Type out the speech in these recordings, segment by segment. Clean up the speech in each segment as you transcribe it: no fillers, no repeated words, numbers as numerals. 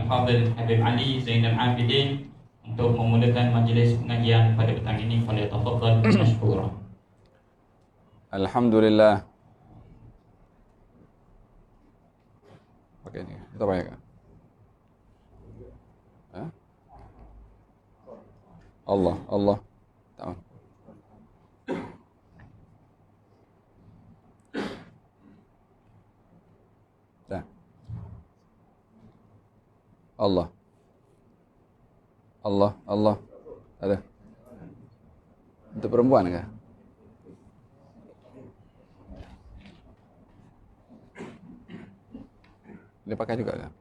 Al-Fadhil Habib Ali Zainal Abidin untuk memulakan majlis pengajian pada petang ini. Falyatafaddal mashkura. Alhamdulillah. Pakai ini. Kita pakai kan? Allah. Tahu. Dah. Allah. Ada. Untuk perempuan kah? Dia pakai juga kan?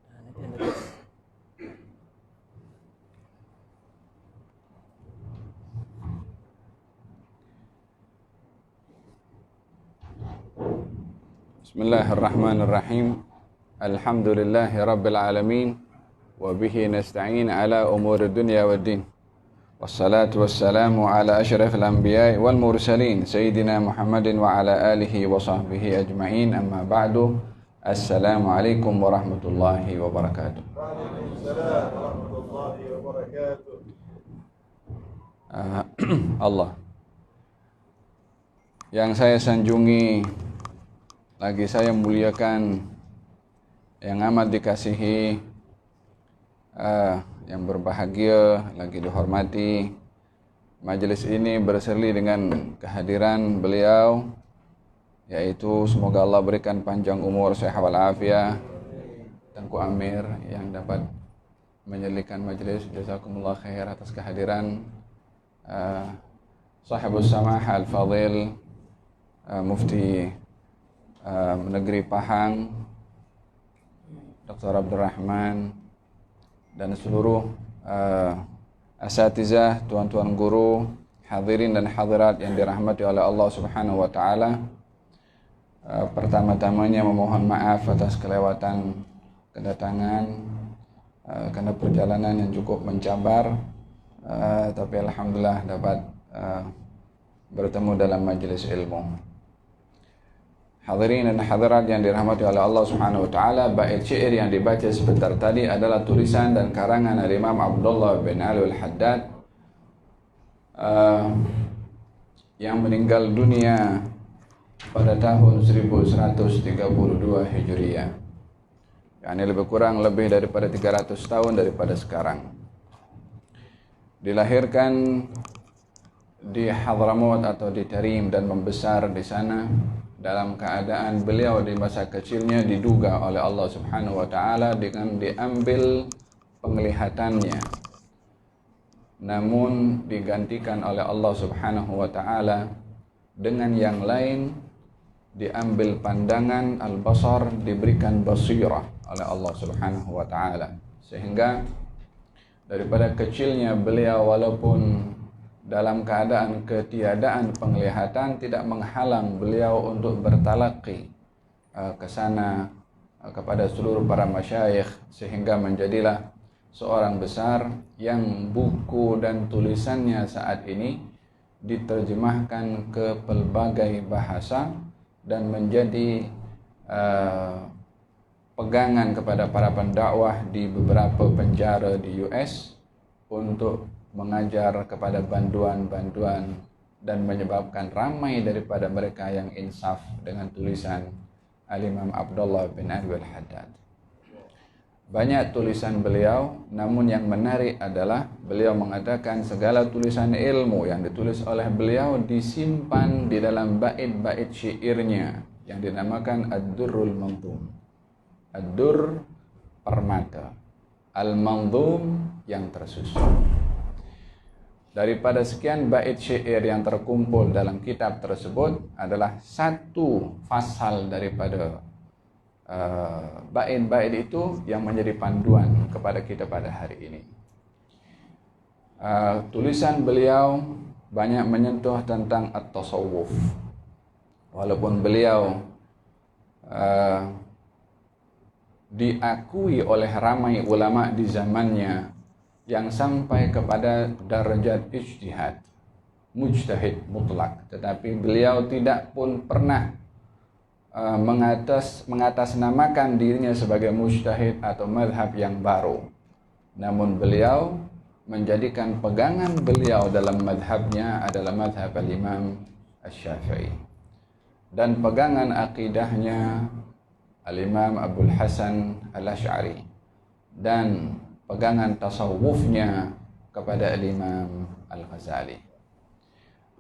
Bismillahirrahmanirrahim. Alhamdulillahi rabbil alamin. Wa bihi nasta'in ala umuri dunya waddin. Wassalatu wassalamu ala asyrafil anbiya'i wal mursalin Sayyidina Muhammadin wa ala alihi wa sahbihi ajma'in. Amma ba'du. Assalamualaikum warahmatullahi wabarakatuh. Waalaikumsalam warahmatullahi wabarakatuh. Allah yang saya sanjungi, lagi saya muliakan, yang amat dikasihi, yang berbahagia, lagi dihormati. Majelis ini berseri dengan kehadiran beliau, yaitu semoga Allah berikan panjang umur, sehat walafiat, Tengku Amir yang dapat menyelikan majelis. Jazakumullah khair atas kehadiran Sahibus Samah Al-Fadhil Mufti Negeri Pahang Dr. Abdurrahman, dan seluruh asatizah, tuan-tuan guru, hadirin dan hadirat yang dirahmati oleh Allah Subhanahu wa taala. Pertama-tamanya memohon maaf atas kelewatan kedatangan karena perjalanan yang cukup mencabar, tapi alhamdulillah dapat bertemu dalam majelis ilmu. Hadirin dan hadirat yang dirahmati oleh Allah Subhanahu wa taala, bait syair yang dibaca sebentar tadi adalah tulisan dan karangan Imam Abdullah bin Ali Al-Haddad yang meninggal dunia pada tahun 1132 Hijriah. yakni lebih kurang lebih daripada 300 tahun daripada sekarang. Dilahirkan di Hadramaut atau di Tarim dan membesar di sana dalam keadaan beliau di masa kecilnya diduga oleh Allah Subhanahu wa taala dengan diambil penglihatannya, namun digantikan oleh Allah Subhanahu wa taala dengan yang lain, diambil pandangan al-basar, diberikan basirah oleh Allah Subhanahu wa taala, sehingga daripada kecilnya beliau walaupun dalam keadaan ketiadaan penglihatan tidak menghalang beliau untuk bertalaqi ke sana kepada seluruh para masyayikh, sehingga menjadilah seorang besar yang buku dan tulisannya saat ini diterjemahkan ke pelbagai bahasa dan menjadi pegangan kepada para pendakwah di beberapa penjara di US untuk mengajar kepada banduan-banduan dan menyebabkan ramai daripada mereka yang insaf dengan tulisan Al-Imam Abdullah bin Ali Al-Haddad. Banyak tulisan beliau, namun yang menarik adalah beliau mengatakan segala tulisan ilmu yang ditulis oleh beliau disimpan di dalam bait-bait syairnya yang dinamakan Ad-Durrul Manzum. Ad-Dur permata, Al-Manzum yang tersusun. Daripada sekian bait syair yang terkumpul dalam kitab tersebut adalah satu fasal daripada bait-bait itu yang menjadi panduan kepada kita pada hari ini. Tulisan beliau banyak menyentuh tentang at-tasawuf. Walaupun beliau diakui oleh ramai ulama di zamannya yang sampai kepada darajat ijtihad, mujtahid mutlak, tetapi beliau tidak pun pernah mengatasnamakan dirinya sebagai mujtahid atau mazhab yang baru. Namun beliau menjadikan pegangan beliau dalam mazhabnya adalah mazhab al-Imam Asy-Syafi'i. Dan pegangan akidahnya al-Imam Abul Hasan al-Asy'ari. Dan pegangan tasawufnya kepada al-Imam al-Ghazali.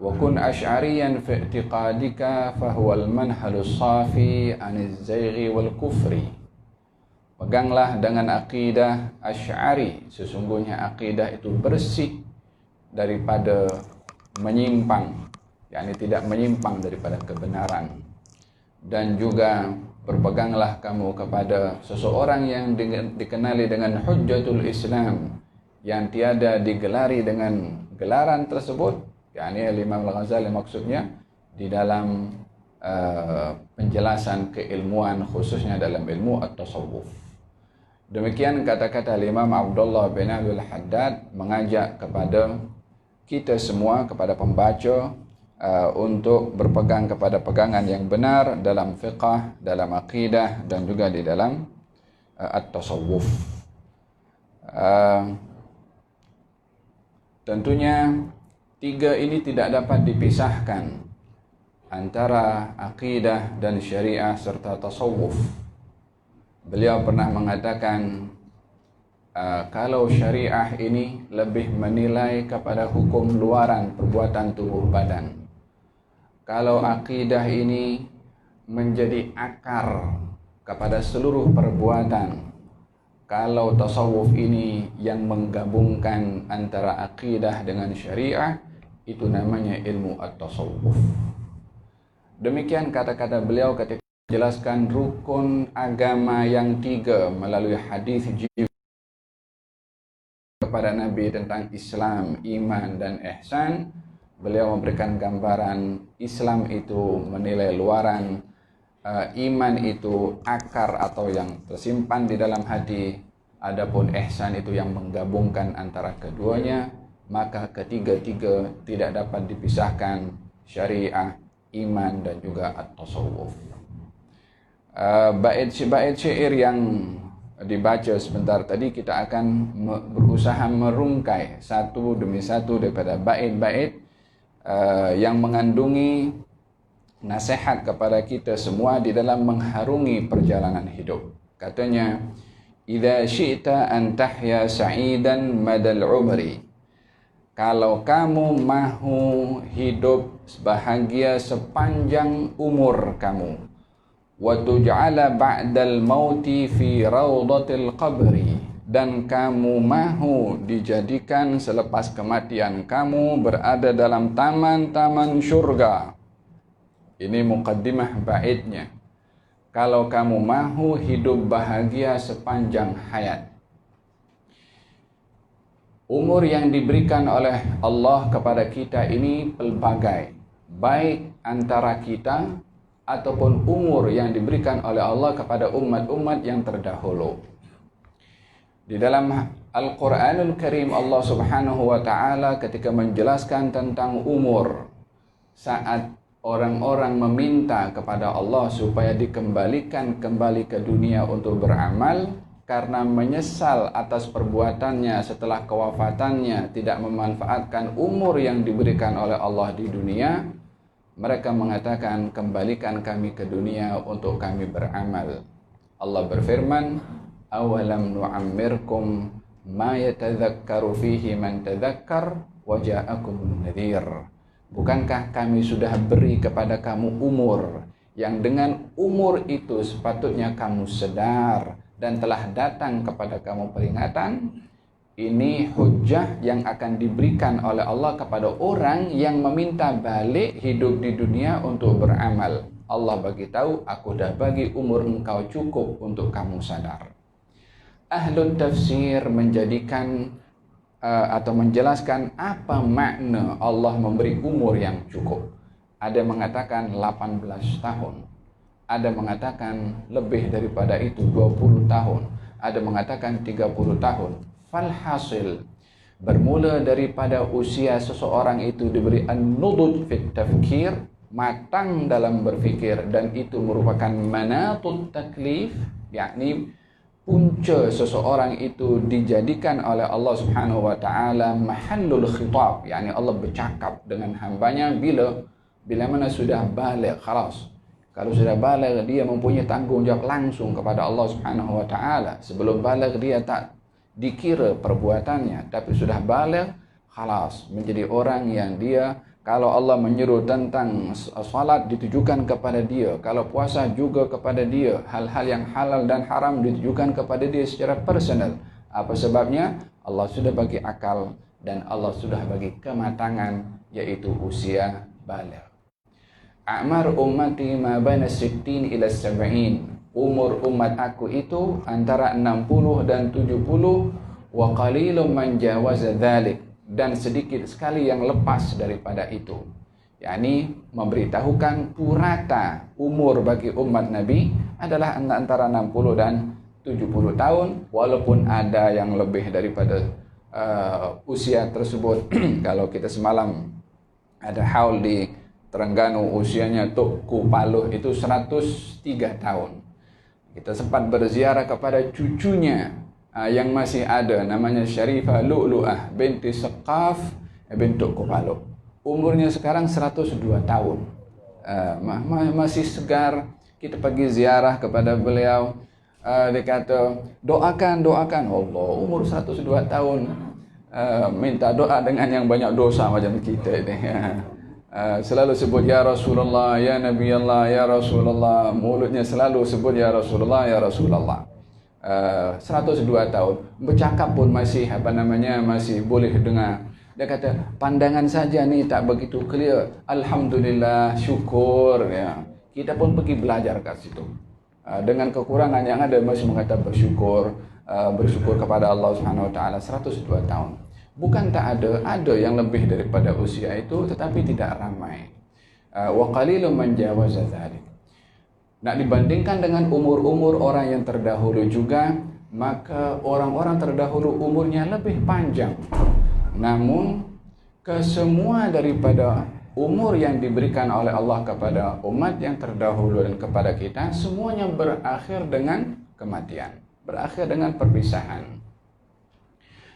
Wa kun asy'ariyan fi i'tiqadika fahuwa al-manhalus safi 'anil zayghi wal kufri. Peganglah dengan akidah Asy'ari, sesungguhnya akidah itu bersih daripada menyimpang, yakni tidak menyimpang daripada kebenaran. Dan juga berpeganglah kamu kepada seseorang yang dikenali dengan Hujjatul Islam, yang tiada digelari dengan gelaran tersebut, yakni Imam Al-Ghazali maksudnya, di dalam penjelasan keilmuan khususnya dalam ilmu at-tasawuf. Demikian kata-kata Imam Abdullah bin Abdul Haddad mengajak kepada kita semua, kepada pembaca, untuk berpegang kepada pegangan yang benar dalam fiqh, dalam akidah, dan juga di dalam at-tasawuf. Tentunya tiga ini tidak dapat dipisahkan, antara akidah dan syariah serta tasawuf. Beliau pernah mengatakan, kalau syariah ini lebih menilai kepada hukum luaran perbuatan tubuh badan, kalau akidah ini menjadi akar kepada seluruh perbuatan, kalau tasawuf ini yang menggabungkan antara akidah dengan syariah, itu namanya ilmu at-tasawuf. Demikian kata-kata beliau ketika menjelaskan rukun agama yang tiga melalui hadis Jibril kepada Nabi tentang Islam, iman, dan ihsan. Beliau memberikan gambaran Islam itu menilai luaran, iman itu akar atau yang tersimpan di dalam hati, adapun ihsan itu yang menggabungkan antara keduanya. Maka ketiga-tiga tidak dapat dipisahkan, syariah, iman, dan juga at-tasawuf. Bait syair yang dibaca sebentar tadi, kita akan berusaha merungkai satu demi satu daripada bait-bait yang mengandungi nasihat kepada kita semua di dalam mengharungi perjalanan hidup. Katanya, "Idza syi'ta an tahya sa'idan madal umri." Kalau kamu mahu hidup bahagia sepanjang umur kamu, wa tuj'ala ba'dal mauti fi rawdatil qabri, dan kamu mahu dijadikan selepas kematian kamu berada dalam taman-taman syurga. Ini muqaddimah baitnya. Kalau kamu mahu hidup bahagia sepanjang hayat, umur yang diberikan oleh Allah kepada kita ini pelbagai, baik antara kita ataupun umur yang diberikan oleh Allah kepada umat-umat yang terdahulu. Di dalam Al-Quranul Karim, Allah Subhanahu wa Ta'ala ketika menjelaskan tentang umur, saat orang-orang meminta kepada Allah supaya dikembalikan kembali ke dunia untuk beramal, karena menyesal atas perbuatannya setelah kewafatannya tidak memanfaatkan umur yang diberikan oleh Allah di dunia, mereka mengatakan, kembalikan kami ke dunia untuk kami beramal. Allah berfirman, awalam nu'ammirkum ma yatadzakkaru fihi man tadzakkar wa ja'akumun nadhir. Bukankah kami sudah beri kepada kamu umur, yang dengan umur itu sepatutnya kamu sedar dan telah datang kepada kamu peringatan? Ini hujjah yang akan diberikan oleh Allah kepada orang yang meminta balik hidup di dunia untuk beramal. Allah bagi tahu, aku dah bagi umur engkau cukup untuk kamu sadar. Ahlul tafsir menjadikan atau menjelaskan apa makna Allah memberi umur yang cukup. Ada mengatakan 18 tahun. Ada mengatakan lebih daripada itu, 20 tahun. Ada mengatakan 30 tahun. Falhasil, bermula daripada usia seseorang itu diberi an-nudud fit tafkir, matang dalam berfikir, dan itu merupakan manatut taklif, yakni punca seseorang itu dijadikan oleh Allah Subhanahu wa taala mahallul khitab, yakni Allah bercakap dengan hambanya bila mana sudah baligh, khalas. Kalau sudah baligh, dia mempunyai tanggung jawab langsung kepada Allah Subhanahu wa taala. Sebelum baligh dia tak dikira perbuatannya, tapi sudah baligh, khalas, menjadi orang yang dia, kalau Allah menyuruh tentang salat ditujukan kepada dia, kalau puasa juga kepada dia, hal-hal yang halal dan haram ditujukan kepada dia secara personal. Apa sebabnya? Allah sudah bagi akal dan Allah sudah bagi kematangan, yaitu usia baligh. A'mar ummati ma baina 60 ila 70. Umur umat aku itu antara 60 dan 70, wa qalilun man jawaza dzalik, dan sedikit sekali yang lepas daripada itu. yakni memberitahukan purata umur bagi umat Nabi adalah antara 60 dan 70 tahun, walaupun ada yang lebih daripada usia tersebut. Kalau kita semalam ada haul di Terengganu, usianya Tuku Paluh itu 103 tahun. Kita sempat berziarah kepada cucunya yang masih ada, namanya Syarifah Lu'lu'ah binti Sekaf bin Tuku Paluh. Umurnya sekarang 102 tahun. Masih segar. Kita pergi ziarah kepada beliau. Dia kata, doakan Allah, umur 102 tahun, minta doa dengan yang banyak dosa macam kita ini. Selalu sebut ya Rasulullah, ya Nabi Allah, ya Rasulullah. Mulutnya selalu sebut ya Rasulullah, ya Rasulullah. 102 tahun, bercakap pun masih masih boleh dengar. Dia kata, pandangan saja ni tak begitu clear. Alhamdulillah, syukur ya. Kita pun pergi belajar kat situ. Dengan kekurangan yang ada masih mengatakan bersyukur kepada Allah Subhanahu wa taala. 102 tahun. Bukan tak ada yang lebih daripada usia itu, tetapi tidak ramai. Wa qalilun man jawaza dzalik. Nak dibandingkan dengan umur-umur orang yang terdahulu juga, maka orang-orang terdahulu umurnya lebih panjang. Namun kesemua daripada umur yang diberikan oleh Allah kepada umat yang terdahulu dan kepada kita, semuanya berakhir dengan kematian, berakhir dengan perpisahan.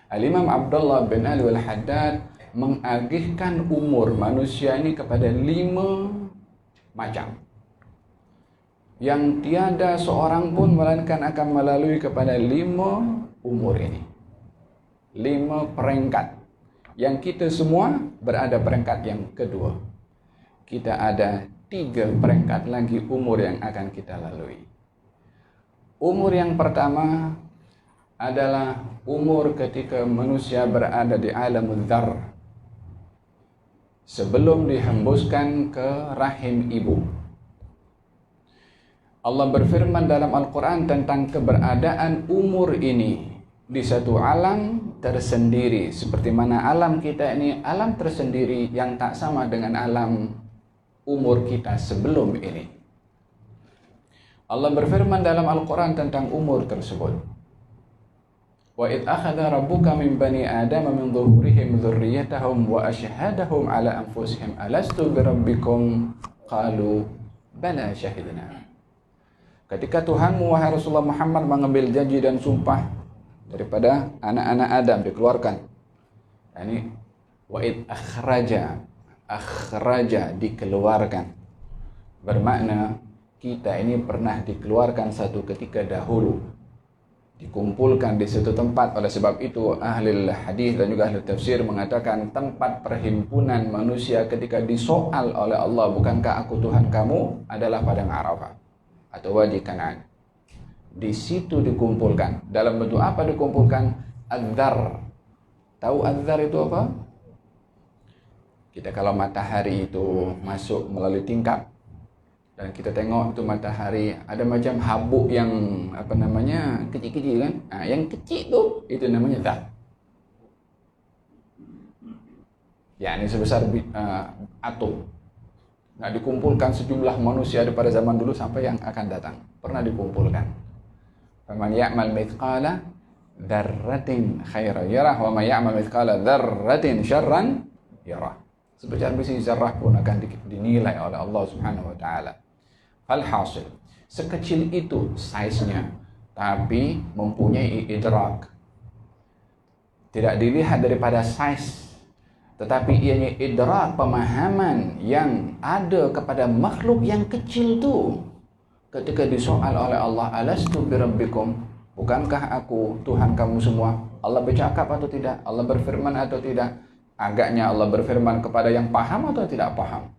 Al-Imam Abdullah bin Ali Al-Haddad mengagihkan umur manusia ini kepada 5 macam, yang tiada seorang pun melainkan akan melalui kepada 5 umur ini, 5 peringkat. Yang kita semua berada peringkat yang kedua. Kita ada 3 peringkat lagi umur yang akan kita lalui. Umur yang pertama adalah umur ketika manusia berada di alam dzar, sebelum dihembuskan ke rahim ibu. Allah berfirman dalam Al-Quran tentang keberadaan umur ini di satu alam tersendiri, seperti mana alam kita ini alam tersendiri yang tak sama dengan alam umur kita sebelum ini. Allah berfirman dalam Al-Quran tentang umur tersebut. Wa id akhadha rabbuka min bani adama min dhuhurihim dhurriyyatahum wa ashhadahum ala anfusihim alastu birabbikum qalu bala syahidna. Ketika Tuhanmu wahai Rasulullah Muhammad mengambil janji dan sumpah daripada anak-anak Adam, dikeluarkan. Ini wa'id akhraja dikeluarkan. Bermakna kita ini pernah dikeluarkan satu ketika dahulu, dikumpulkan di satu tempat. Oleh sebab itu ahli hadis dan juga ahli tafsir mengatakan tempat perhimpunan manusia ketika disoal oleh Allah, bukankah aku Tuhan kamu, adalah padang Arafah atau Wadi Kanaan. Di situ dikumpulkan. Dalam bentuk apa dikumpulkan? Adzar. Tahu adzar itu apa? Kita kalau matahari itu masuk melalui tingkap dan kita tengok itu matahari ada macam habuk yang kecil-kecil kan? Yang kecil itu namanya dzar. Ya, ini sebesar atom. Nah, dikumpulkan sejumlah manusia pada zaman dulu sampai yang akan datang. Pernah dikumpulkan. Faman ya'mal mithqala dzarratin khairan yarah wa man ya'mal mithqala dzarratin syarran yarah. sebesar biji zarrah pun akan dinilai oleh Allah Subhanahu wa taala. Alhasil, sekecil itu size-nya, tapi mempunyai idrak. Tidak dilihat daripada size, tetapi ianya idrak, pemahaman yang ada kepada makhluk yang kecil tu. Ketika disoal oleh Allah, alastu birabbikum, bukankah aku Tuhan kamu semua? Allah bercakap atau tidak? Allah berfirman atau tidak? Agaknya Allah berfirman kepada yang paham atau tidak paham?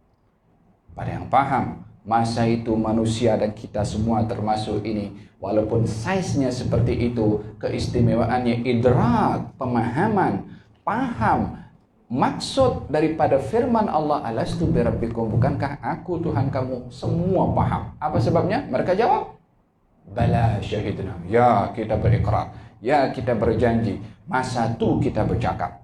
Pada yang paham. Masa itu manusia dan kita semua termasuk ini, walaupun size-nya seperti itu, keistimewaannya idrak, pemahaman, paham maksud daripada firman Allah, alastu birabbikum, bukankah aku Tuhan kamu? Semua paham. Apa sebabnya? Mereka jawab, bala syahidna, ya kita berikrar, ya kita berjanji, masa tu kita bercakap,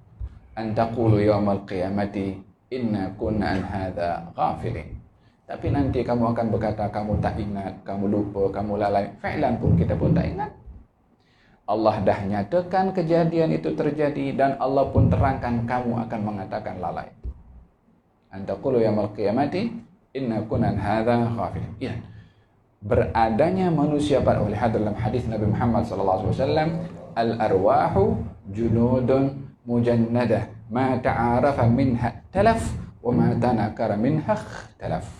antaqulu yaumal qiyamati inna kunna an hadza ghafilin. Tapi nanti kamu akan berkata kamu tak ingat, kamu lupa, kamu lalai. Fi'lan pun kita pun tak ingat. Allah dah nyatakan kejadian itu terjadi dan Allah pun terangkan kamu akan mengatakan lalai. Antaqulu yaumal qiyamati inna kunna an hadza ghafilin. Ya. Beradanya manusia pada oleh dalam hadis Nabi Muhammad sallallahu alaihi wasallam, al-arwahu junudun mujannadah ma ta'arafa minha talaf wa ma tanakara minha talaf.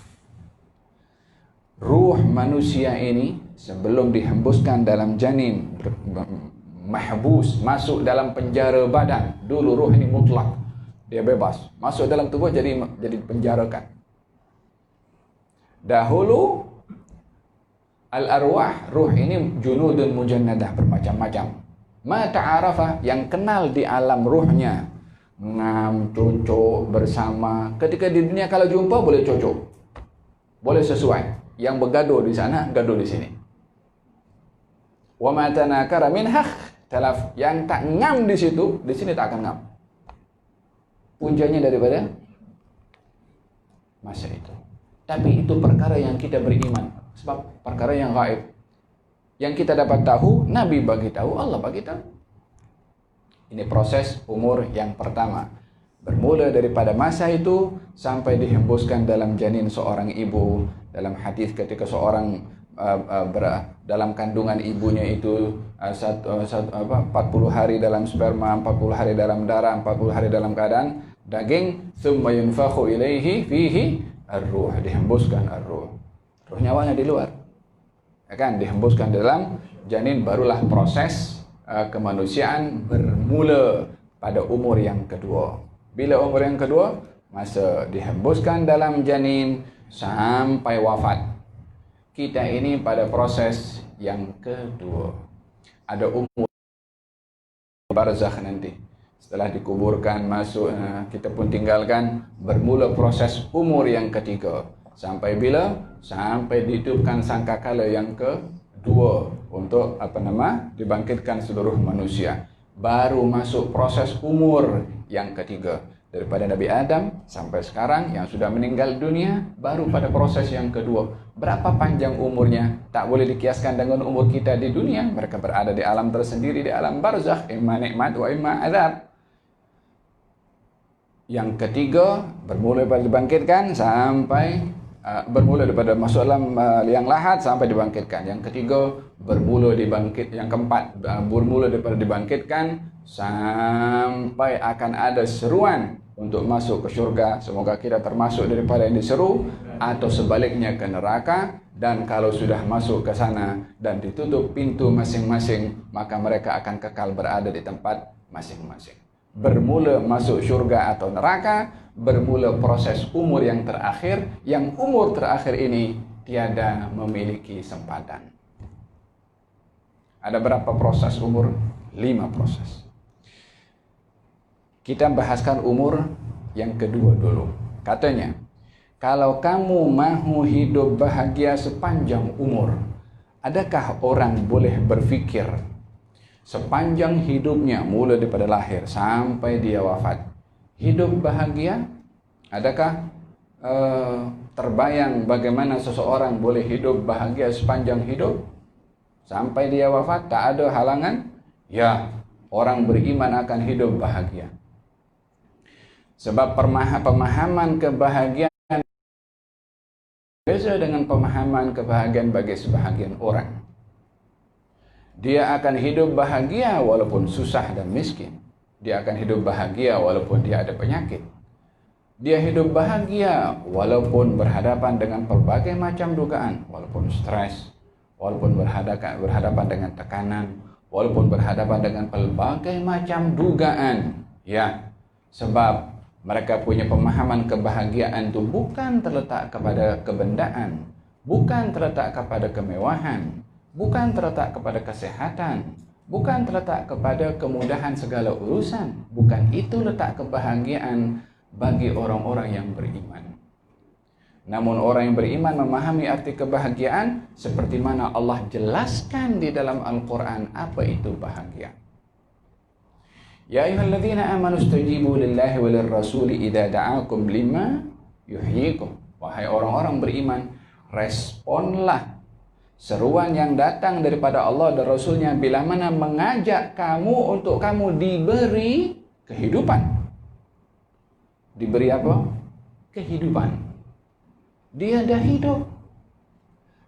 Ruh manusia ini sebelum dihembuskan dalam janin, mahbus, masuk dalam penjara badan. Dulu ruh ini mutlak, dia bebas, masuk dalam tubuh jadi penjarakan. Dahulu al-arwah, ruh ini junudun mujannadah, bermacam-macam. Ma ta'arafa, yang kenal di alam ruhnya, ngam, cocok, bersama. Ketika di dunia kalau jumpa boleh cocok, boleh sesuai. Yang bergaduh di sana, gaduh di sini. Wa ma tanakara minha talaf, yang tak ngam di situ, di sini tak akan ngam. Puncanya daripada masa itu. Tapi itu perkara yang kita beriman, sebab perkara yang gaib. Yang kita dapat tahu, Nabi bagi tahu, Allah bagi tahu. Ini proses umur yang pertama. Bermula daripada masa itu sampai dihembuskan dalam janin seorang ibu. Dalam hadis ketika seorang dalam kandungan ibunya itu 40 hari dalam sperma, 40 hari dalam darah, 40 hari dalam keadaan daging, thumma yunfakhu ilaihi fihi ar-ruh, dihembuskan ar-ruh. Ruh nyawanya di luar. Ya kan, dihembuskan dalam janin, barulah proses kemanusiaan bermula pada umur yang kedua. Bila umur yang kedua? Masa dihembuskan dalam janin sampai wafat. Kita ini pada proses yang kedua. Ada umur barzakh nanti. Setelah dikuburkan, masuk, kita pun tinggalkan, bermula proses umur yang ketiga. Sampai bila? Sampai dihidupkan sangkakala yang kedua untuk dibangkitkan seluruh manusia. Baru masuk proses umur yang ketiga. Daripada Nabi Adam sampai sekarang yang sudah meninggal dunia, baru pada proses yang kedua. Berapa panjang umurnya? Tak boleh dikiaskan dengan umur kita di dunia. Mereka berada di alam tersendiri, di alam barzakh, imma nikmat wa imma azab. Yang ketiga, bermula daripada dibangkitkan sampai bermula daripada masuk alam liang lahat sampai dibangkitkan. Yang ketiga, bermula dibangkit. Yang keempat, bermula daripada dibangkitkan sampai akan ada seruan untuk masuk ke syurga. Semoga kita termasuk daripada yang diseru, atau sebaliknya ke neraka. Dan kalau sudah masuk ke sana dan ditutup pintu masing-masing, maka mereka akan kekal berada di tempat masing-masing. Bermula masuk syurga atau neraka, bermula proses umur yang terakhir, yang umur terakhir ini tiada memiliki sempatan. Ada berapa proses umur? 5 proses. Kita bahaskan umur yang kedua dulu. Katanya, kalau kamu mahu hidup bahagia sepanjang umur, adakah orang boleh berfikir sepanjang hidupnya, mulai daripada lahir sampai dia wafat, hidup bahagia? Adakah terbayang bagaimana seseorang boleh hidup bahagia sepanjang hidup sampai dia wafat? Tak ada halangan? Ya, orang beriman akan hidup bahagia. Sebab pemahaman kebahagiaan beza dengan pemahaman kebahagiaan bagi sebahagian orang. Dia akan hidup bahagia walaupun susah dan miskin. Dia akan hidup bahagia walaupun dia ada penyakit. Dia hidup bahagia walaupun berhadapan dengan berbagai macam dugaan, walaupun stres, walaupun berhadapan dengan tekanan, walaupun berhadapan dengan pelbagai macam dugaan. Ya, sebab mereka punya pemahaman kebahagiaan itu bukan terletak kepada kebendaan, bukan terletak kepada kemewahan, bukan terletak kepada kesehatan, bukan terletak kepada kemudahan segala urusan. Bukan itu letak kebahagiaan bagi orang-orang yang beriman. Namun orang yang beriman memahami arti kebahagiaan seperti mana Allah jelaskan di dalam Al-Quran apa itu bahagia. Ya ayyuhalladzina amanu istajibu lillahi walir rasuli idza da'akum lima yuhyikum. Wahai orang-orang beriman, responlah seruan yang datang daripada Allah dan Rasulnya bila mana mengajak kamu untuk kamu diberi kehidupan. Diberi apa? Kehidupan. Dia dah hidup,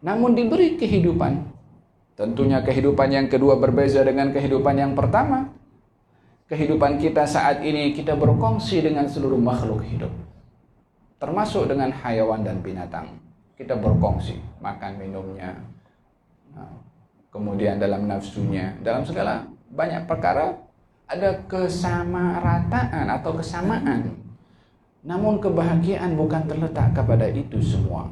namun diberi kehidupan. Tentunya kehidupan yang kedua berbeza dengan kehidupan yang pertama. Kehidupan kita saat ini kita berkongsi dengan seluruh makhluk hidup, termasuk dengan hayawan dan binatang. Kita berkongsi makan minumnya, kemudian dalam nafsunya, dalam segala banyak perkara ada kesamarataan atau kesamaan. Namun kebahagiaan bukan terletak kepada itu semua.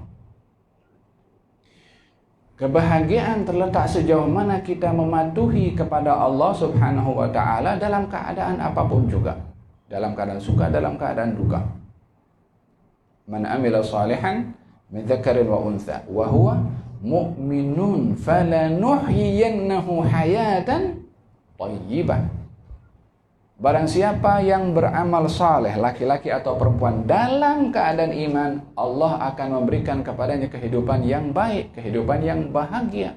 Kebahagiaan terletak sejauh mana kita mematuhi kepada Allah Subhanahu wa ta'ala dalam keadaan apapun juga. Dalam keadaan suka, dalam keadaan duka. Man amila salihan min dzakarin wa untha wa huwa mu'minun falanuhyiyannahu hayatan thayyibah. Barang siapa yang beramal saleh, laki-laki atau perempuan, dalam keadaan iman, Allah akan memberikan kepadanya kehidupan yang baik, kehidupan yang bahagia.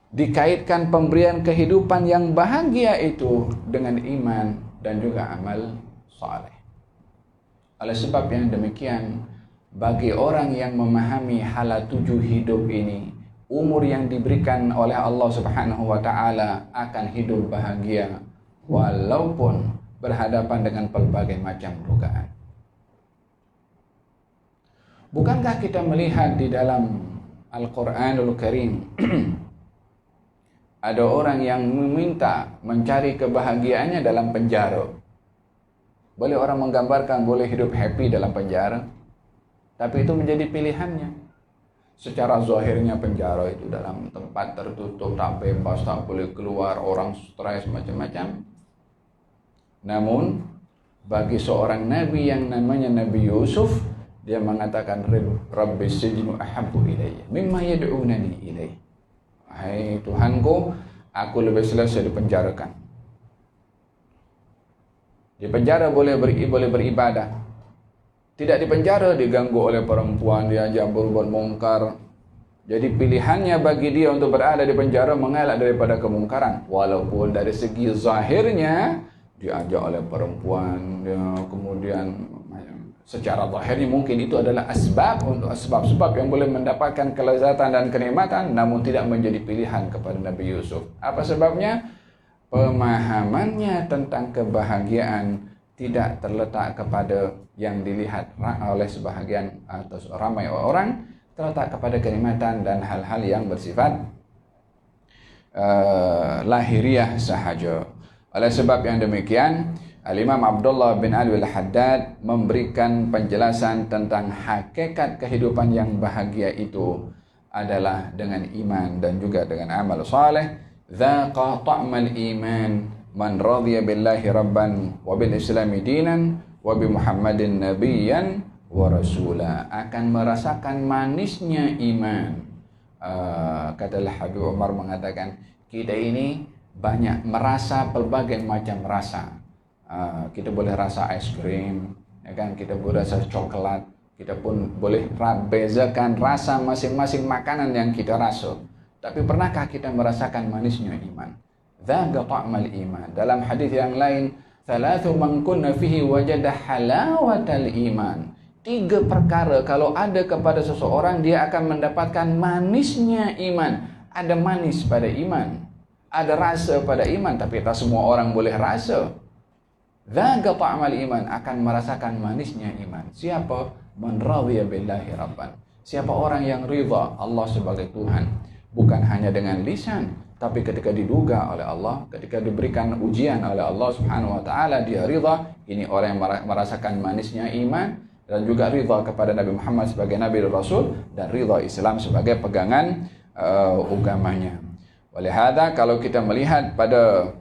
Dikaitkan pemberian kehidupan yang bahagia itu dengan iman dan juga amal saleh. Oleh sebab yang demikian, bagi orang yang memahami hala tujuh hidup ini, umur yang diberikan oleh Allah Subhanahu wa ta'ala akan hidup bahagia walaupun berhadapan dengan pelbagai macam godaan. Bukankah kita melihat di dalam Al-Quranul Karim ada orang yang meminta mencari kebahagiaannya dalam penjara? Boleh orang menggambarkan boleh hidup happy dalam penjara, tapi itu menjadi pilihannya. Secara zahirnya penjara itu dalam tempat tertutup, tak bebas, tak boleh keluar, orang stres macam-macam. Namun bagi seorang nabi yang namanya Nabi Yusuf, dia mengatakan Rabbi sijnu ahabbu ilayya mimma yad'unani ilayhi. Hai Tuhanku, aku lebih selesa dipenjarakan. Di penjara boleh beribadah. Tidak di penjara diganggu oleh perempuan, diajak berbuat mungkar. Jadi pilihannya bagi dia untuk berada di penjara mengelak daripada kemungkaran. Walaupun dari segi zahirnya diajak oleh perempuan, dia kemudian secara zahirnya mungkin itu adalah sebab yang boleh mendapatkan kelezatan dan kenikmatan, namun tidak menjadi pilihan kepada Nabi Yusuf. Apa sebabnya? Pemahamannya tentang kebahagiaan tidak terletak kepada yang dilihat oleh sebahagian atau ramai orang, terletak kepada kenikmatan dan hal-hal yang bersifat lahiriah sahaja. Oleh sebab yang demikian, Al-Imam Abdullah bin Ali al-Haddad memberikan penjelasan tentang hakikat kehidupan yang bahagia itu adalah dengan iman dan juga dengan amal saleh. Dzaqa ta'mal iman man radhiya billahi rabban wa bil islami dinan wa bi muhammadin nabiyyan wa rasula. Akan merasakan manisnya iman. Katalah Habib Umar mengatakan, kita ini banyak merasa pelbagai macam rasa. Kita boleh rasa es krim, ya kan? Kita boleh rasa coklat. Kita pun boleh bezakan rasa masing-masing makanan yang kita rasa. Tapi pernahkah kita merasakan manisnya iman? Dzaqa ta'mal iman. Dalam hadis yang lain, Thalathu man kunna fihi wajada halawatal iman. 3 perkara kalau ada kepada seseorang, dia akan mendapatkan manisnya iman. Ada manis pada iman, ada rasa pada iman, tapi tak semua orang boleh rasa. Dzaqa ta'mal iman, akan merasakan manisnya iman. Siapa? Man radhiya billahi rabban. Siapa orang yang ridha Allah sebagai Tuhan, bukan hanya dengan lisan, tapi ketika diduga oleh Allah, ketika diberikan ujian oleh Allah Subhanahu wa taala, dia ridha. Ini orang yang merasakan manisnya iman, dan juga ridha kepada Nabi Muhammad sebagai Nabi dan Rasul, dan ridha Islam sebagai pegangan agamanya. Oleh hada, kalau kita melihat pada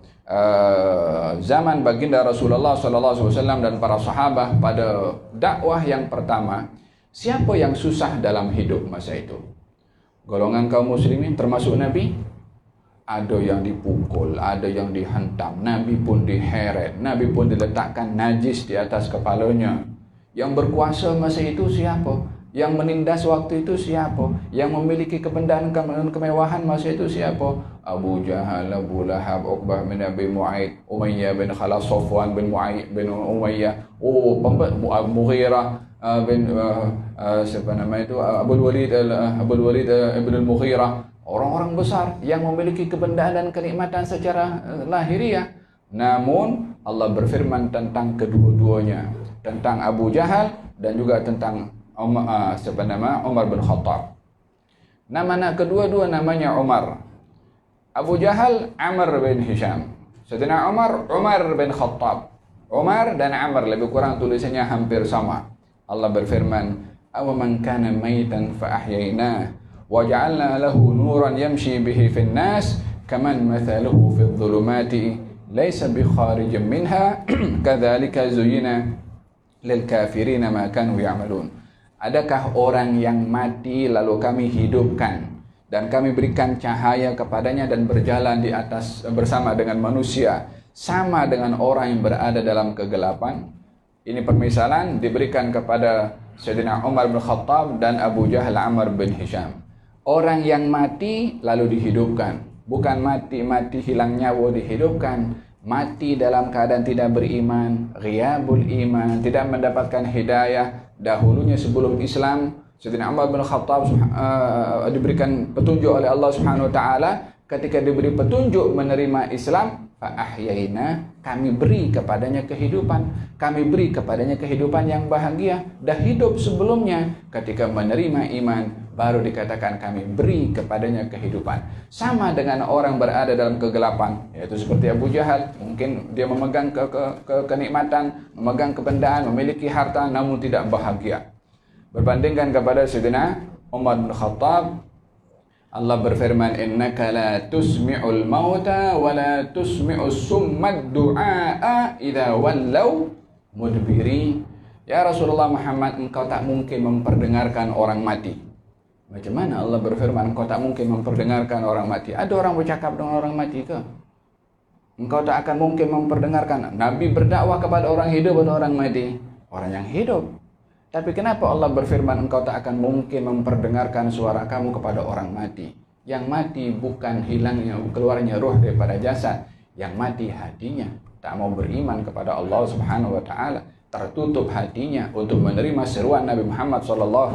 zaman baginda Rasulullah SAW dan para sahabat pada dakwah yang pertama, siapa yang susah dalam hidup masa itu? Golongan kaum muslimin termasuk Nabi. Ada yang dipukul, ada yang dihantam, Nabi pun diheret, Nabi pun diletakkan najis di atas kepalanya. Yang berkuasa masa itu siapa? Yang menindas waktu itu siapa? Yang memiliki kebendaan kemewahan masa itu siapa? Abu Jahal, Abu Lahab, Uqbah bin Abi Mu'aid, Umayyah bin Khalaf, Safwan bin Mu'aid bin Umayyah, Mughirah bin siapa nama itu? Abul Walid ibn al-Mughirah. Orang-orang besar yang memiliki kebendaan dan kenikmatan secara lahiriah. Namun Allah berfirman tentang kedua-duanya, tentang Abu Jahal dan juga tentang Umar bin Khattab. Nama kedua-dua namanya Umar. Abu Jahal Amr bin Hisham. Sayyidina Umar bin Khattab. Umar dan Amr lebih kurang tulisannya hampir sama. Allah berfirman, "Aw man kana maitan fa ahyaynah wa ja'alna lahu nuran yamshi bihi fin nas kaman mathaluhu fidh dhulumati laysa bi kharijin minha kadzalika zuyyina lil kafirin ma kanu ya'malun." Adakah orang yang mati lalu kami hidupkan dan kami berikan cahaya kepadanya dan berjalan di atas bersama dengan manusia, sama dengan orang yang berada dalam kegelapan? Ini permisalan diberikan kepada Sayyidina Umar bin Khattab dan Abu Jahal Amr bin Hisham. Orang yang mati lalu dihidupkan, bukan mati hilang nyawa dihidupkan, mati dalam keadaan tidak beriman, ghiyabul iman, tidak mendapatkan hidayah. Dahulunya sebelum Islam, Sayyidina Umar bin Khattab diberikan petunjuk oleh Allah Subhanahu wa taala. Ketika diberi petunjuk menerima Islam, fa ahyaina, kami beri kepadanya kehidupan. Kami beri kepadanya kehidupan yang bahagia. Dah hidup sebelumnya, ketika menerima iman baru dikatakan kami beri kepadanya kehidupan. Sama dengan orang berada dalam kegelapan, yaitu seperti Abu Jahal. Mungkin dia memegang kenikmatan, memegang kebendaan, memiliki harta, namun tidak bahagia. Berbandingkan kepada Sayyidina Umar bin Khattab, Allah berfirman, "Innaka la tusmi'ul mauta wa la tusmi'us summad du'a idza wallau mudbiri." Ya Rasulullah Muhammad, engkau tak mungkin memperdengarkan orang mati. Macam mana Allah berfirman engkau tak mungkin memperdengarkan orang mati? Ada orang bercakap dengan orang mati ke? Engkau tak akan mungkin memperdengarkan. Nabi berdakwah kepada orang hidup atau orang mati? Orang yang hidup. Tapi kenapa Allah berfirman engkau tak akan mungkin memperdengarkan suara kamu kepada orang mati? Yang mati bukan hilangnya, keluarnya ruh daripada jasad. Yang mati hatinya, tak mau beriman kepada Allah Subhanahu wa taala. Tertutup hatinya untuk menerima seruan Nabi Muhammad SAW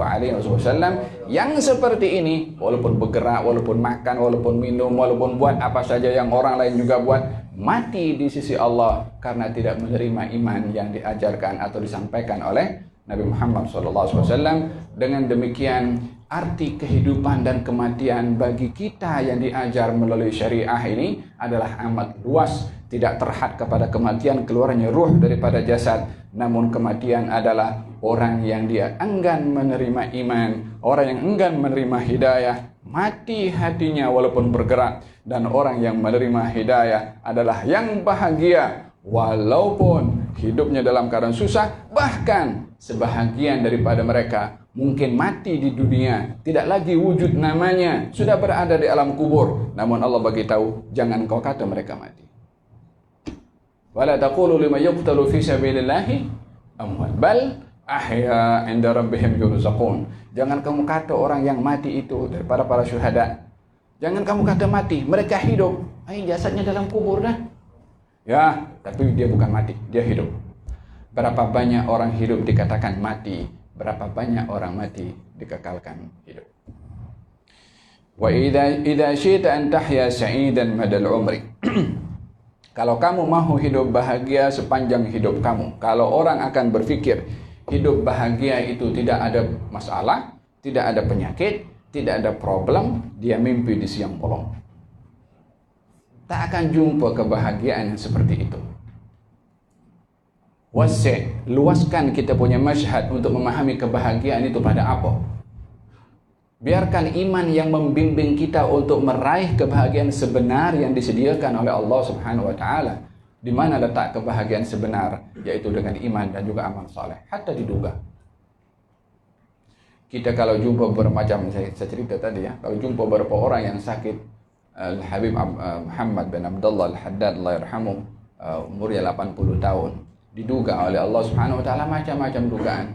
yang seperti ini. Walaupun bergerak, walaupun makan, walaupun minum, walaupun buat apa saja yang orang lain juga buat, mati di sisi Allah karena tidak menerima iman yang diajarkan atau disampaikan oleh Nabi Muhammad SAW. Dengan demikian, arti kehidupan dan kematian bagi kita yang diajar melalui syariah ini adalah amat luas. Tidak terhad kepada kematian keluarnya ruh daripada jasad, namun kematian adalah orang yang dia enggan menerima iman, orang yang enggan menerima hidayah, mati hatinya walaupun bergerak. Dan orang yang menerima hidayah adalah yang bahagia walaupun hidupnya dalam keadaan susah. Bahkan sebahagian daripada mereka mungkin mati di dunia, tidak lagi wujud namanya, sudah berada di alam kubur, namun Allah bagi tahu, jangan kau kata mereka mati. Wala taqulu liman yuqtalu fi sabilillahi amwat bal ahya 'inda rabbihim yurzaqun. Jangan kamu kata orang yang mati itu daripada para syuhada. Jangan kamu kata mati, mereka hidup. Jasadnya dalam kubur dah. Ya, tapi dia bukan mati, dia hidup. Berapa banyak orang hidup dikatakan mati, berapa banyak orang mati dikekalkan hidup. Wa idza syi'ta an tahya sa'idan madal umri. Kalau kamu mahu hidup bahagia sepanjang hidup kamu, kalau orang akan berpikir hidup bahagia itu tidak ada masalah, tidak ada penyakit, tidak ada problem, dia mimpi di siang bolong. Tak akan jumpa kebahagiaan yang seperti itu. Luaskan kita punya masyhad untuk memahami kebahagiaan itu pada apa. Biarkan iman yang membimbing kita untuk meraih kebahagiaan sebenar yang disediakan oleh Allah Subhanahu wa taala. Di mana letak kebahagiaan sebenar? Yaitu dengan iman dan juga amal saleh. Hatta diduga. Kita kalau jumpa bermacam, saya cerita tadi ya, kalau jumpa beberapa orang yang sakit, Al-Habib Muhammad bin Abdullah Al-Haddad Allah yarhamu, umurnya 80 tahun, diduga oleh Allah Subhanahu wa taala macam-macam dugaan.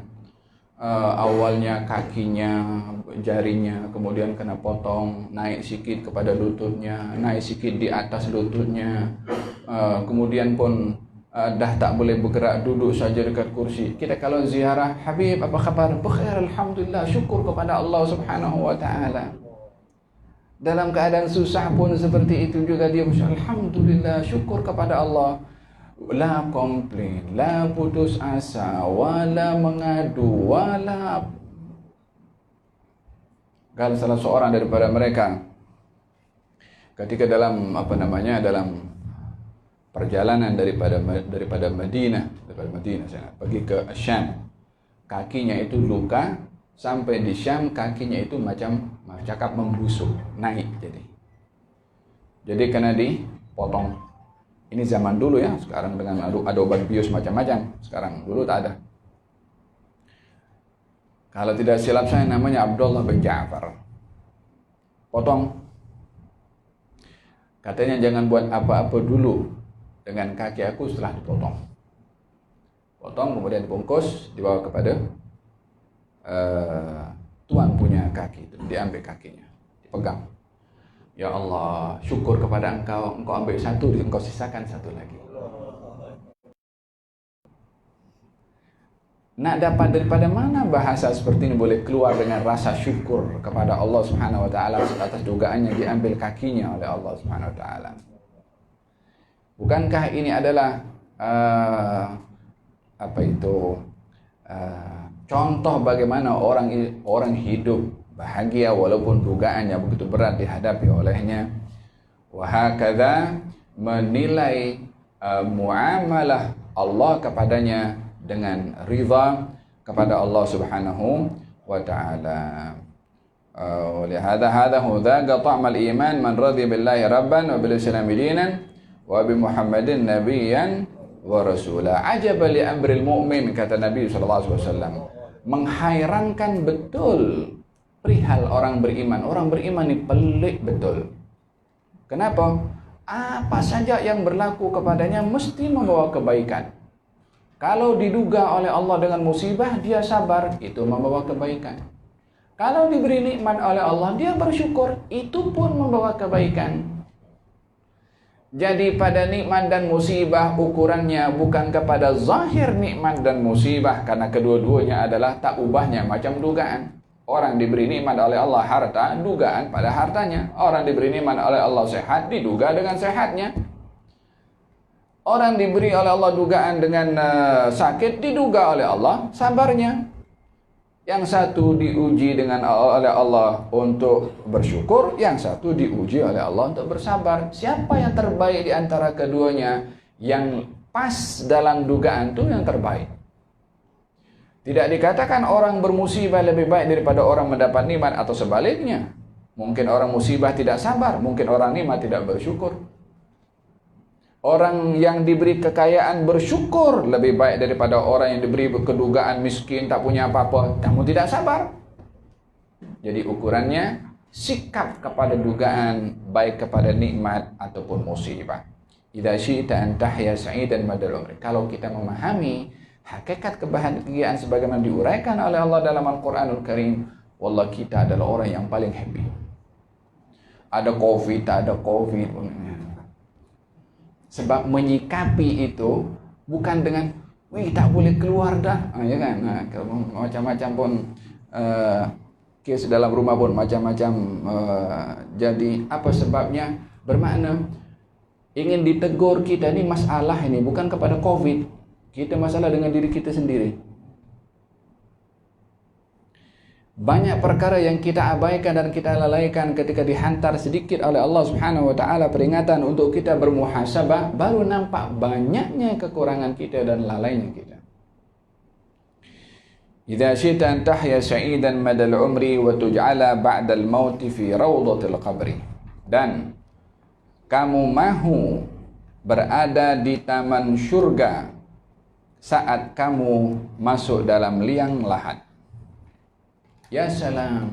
Awalnya kakinya, jarinya, kemudian kena potong, naik sikit kepada lututnya, naik sikit di atas lututnya, kemudian pun dah tak boleh bergerak, duduk saja dekat kursi. Kita kalau ziarah, Habib apa khabar? Bekhair, alhamdulillah, syukur kepada Allah Subhanahu wa taala. Dalam keadaan susah pun seperti itu juga dia alhamdulillah, syukur kepada Allah. La komplain, la putus asa, wala mengadu, wala. Kalau salah seorang daripada mereka ketika dalam dalam perjalanan daripada Madinah saya pergi ke Syam, kakinya itu luka. Sampai di Syam kakinya itu macam cakap membusuk, naik jadi kena dipotong. Ini zaman dulu ya, sekarang dengan ada obat bius macam-macam, sekarang dulu tak ada. Kalau tidak silap saya namanya Abdullah bin Ja'far. Potong. Katanya jangan buat apa-apa dulu dengan kaki aku setelah dipotong. Potong kemudian dibungkus, dibawa kepada tuan punya kaki itu, diambil kakinya, dipegang. Ya Allah, syukur kepada engkau ambil satu, engkau sisakan satu lagi. Nak dapat daripada mana bahasa seperti ini boleh keluar dengan rasa syukur kepada Allah Subhanahu wa taala atas dugaannya diambil kakinya oleh Allah Subhanahu wa taala? Bukankah ini adalah contoh bagaimana orang hidup bahagia walaupun dugaannya begitu berat dihadapi olehnya. Wa hakadha, menilai muamalah Allah kepadanya dengan ridha kepada Allah Subhanahu wa taala. Hadha hudzaqa ta'mal iman man radiya billahi rabban wa bil islami dinan wa bi Muhammadin nabiyyan wa rasula. Ajaba li amril mu'min, kata Nabi sallallahu alaihi wasallam. Menghairankan betul perihal orang beriman. Orang beriman ini pelik betul. Kenapa? Apa saja yang berlaku kepadanya mesti membawa kebaikan. Kalau diduga oleh Allah dengan musibah, dia sabar, itu membawa kebaikan. Kalau diberi nikmat oleh Allah, dia bersyukur, itu pun membawa kebaikan. Jadi pada nikmat dan musibah ukurannya bukan kepada zahir nikmat dan musibah, karena kedua-duanya adalah tak ubahnya macam dugaan. Orang diberi nikmat oleh Allah harta, dugaan pada hartanya. Orang diberi nikmat oleh Allah sehat, diduga dengan sehatnya. Orang diberi oleh Allah dugaan dengan sakit, diduga oleh Allah sabarnya. Yang satu diuji oleh Allah untuk bersyukur, yang satu diuji oleh Allah untuk bersabar. Siapa yang terbaik di antara keduanya? Yang pas dalam dugaan itu yang terbaik. Tidak dikatakan orang bermusibah lebih baik daripada orang mendapat nikmat atau sebaliknya. Mungkin orang musibah tidak sabar, mungkin orang nikmat tidak bersyukur. Orang yang diberi kekayaan bersyukur lebih baik daripada orang yang diberi kedugaan miskin, tak punya apa-apa, namun tidak sabar. Jadi ukurannya sikap kepada dugaan, baik kepada nikmat ataupun musibah. Idza syi'ta an tahya sa'idan madal umri. Kalau kita memahami hakikat kebahagiaan sebagaimana diuraikan oleh Allah dalam Al-Quranul Karim, wallah kita adalah orang yang paling happy. Ada COVID, tak ada COVID, Sebab menyikapi itu bukan dengan wih tak boleh keluar dah, ya kan? Nah, macam-macam pun kes dalam rumah pun macam-macam. Jadi apa sebabnya? Bermakna ingin ditegur kita ni masalah ini bukan kepada COVID, kita masalah dengan diri kita sendiri. Banyak perkara yang kita abaikan dan kita lalaikan ketika dihantar sedikit oleh Allah Subhanahu wa taala peringatan untuk kita bermuhasabah, baru nampak banyaknya kekurangan kita dan lalainya kita. Idza syi'ta an tahya sa'idan madal umri wa tuj'ala ba'dal mauti fi rawdatil qabri. Dan kamu mahu berada di taman syurga saat kamu masuk dalam liang lahat. Ya salam.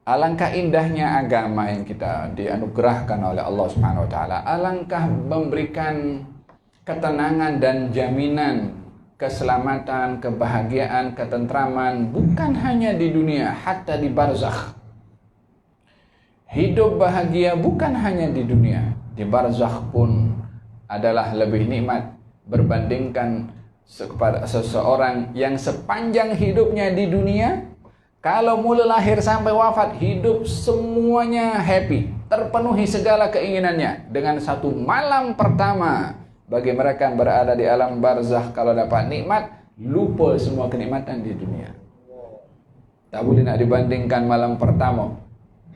Alangkah indahnya agama yang kita dianugerahkan oleh Allah Subhanahu wa taala. Alangkah memberikan ketenangan dan jaminan keselamatan, kebahagiaan, ketentraman bukan hanya di dunia, hatta di barzakh. Hidup bahagia bukan hanya di dunia, di barzakh pun adalah lebih nikmat berbandingkan kepada seseorang yang sepanjang hidupnya di dunia, kalau mulai lahir sampai wafat, hidup semuanya happy, terpenuhi segala keinginannya. Dengan satu malam pertama, bagi mereka yang berada di alam barzakh, kalau dapat nikmat, lupa semua kenikmatan di dunia. Tak boleh nak dibandingkan malam pertama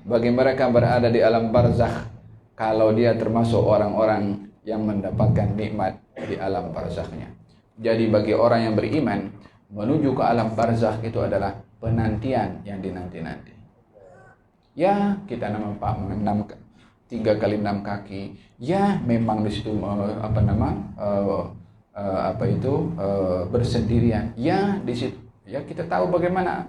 bagi mereka yang berada di alam barzakh, kalau dia termasuk orang-orang yang mendapatkan nikmat di alam barzakhnya. Jadi bagi orang yang beriman, menuju ke alam barzakh itu adalah penantian yang dinanti-nanti. Ya, kita nampak 3 kali 6 kaki. Ya, memang di situ bersendirian. Ya, di situ ya kita tahu bagaimana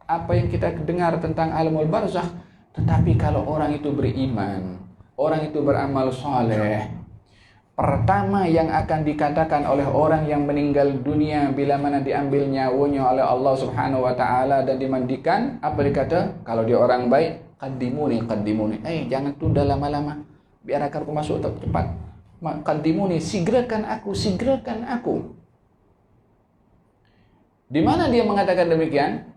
apa yang kita dengar tentang alamul barzakh. Tetapi kalau orang itu beriman, orang itu beramal soleh, pertama yang akan dikatakan oleh orang yang meninggal dunia bila mana diambil nyawanya oleh Allah Subhanahu wa taala dan dimandikan, apa dikata? Kalau dia orang baik, qaddimuni. Jangan tunda lama-lama, biar aku masuk cepat. Qaddimuni, segerakan aku. Di mana dia mengatakan demikian?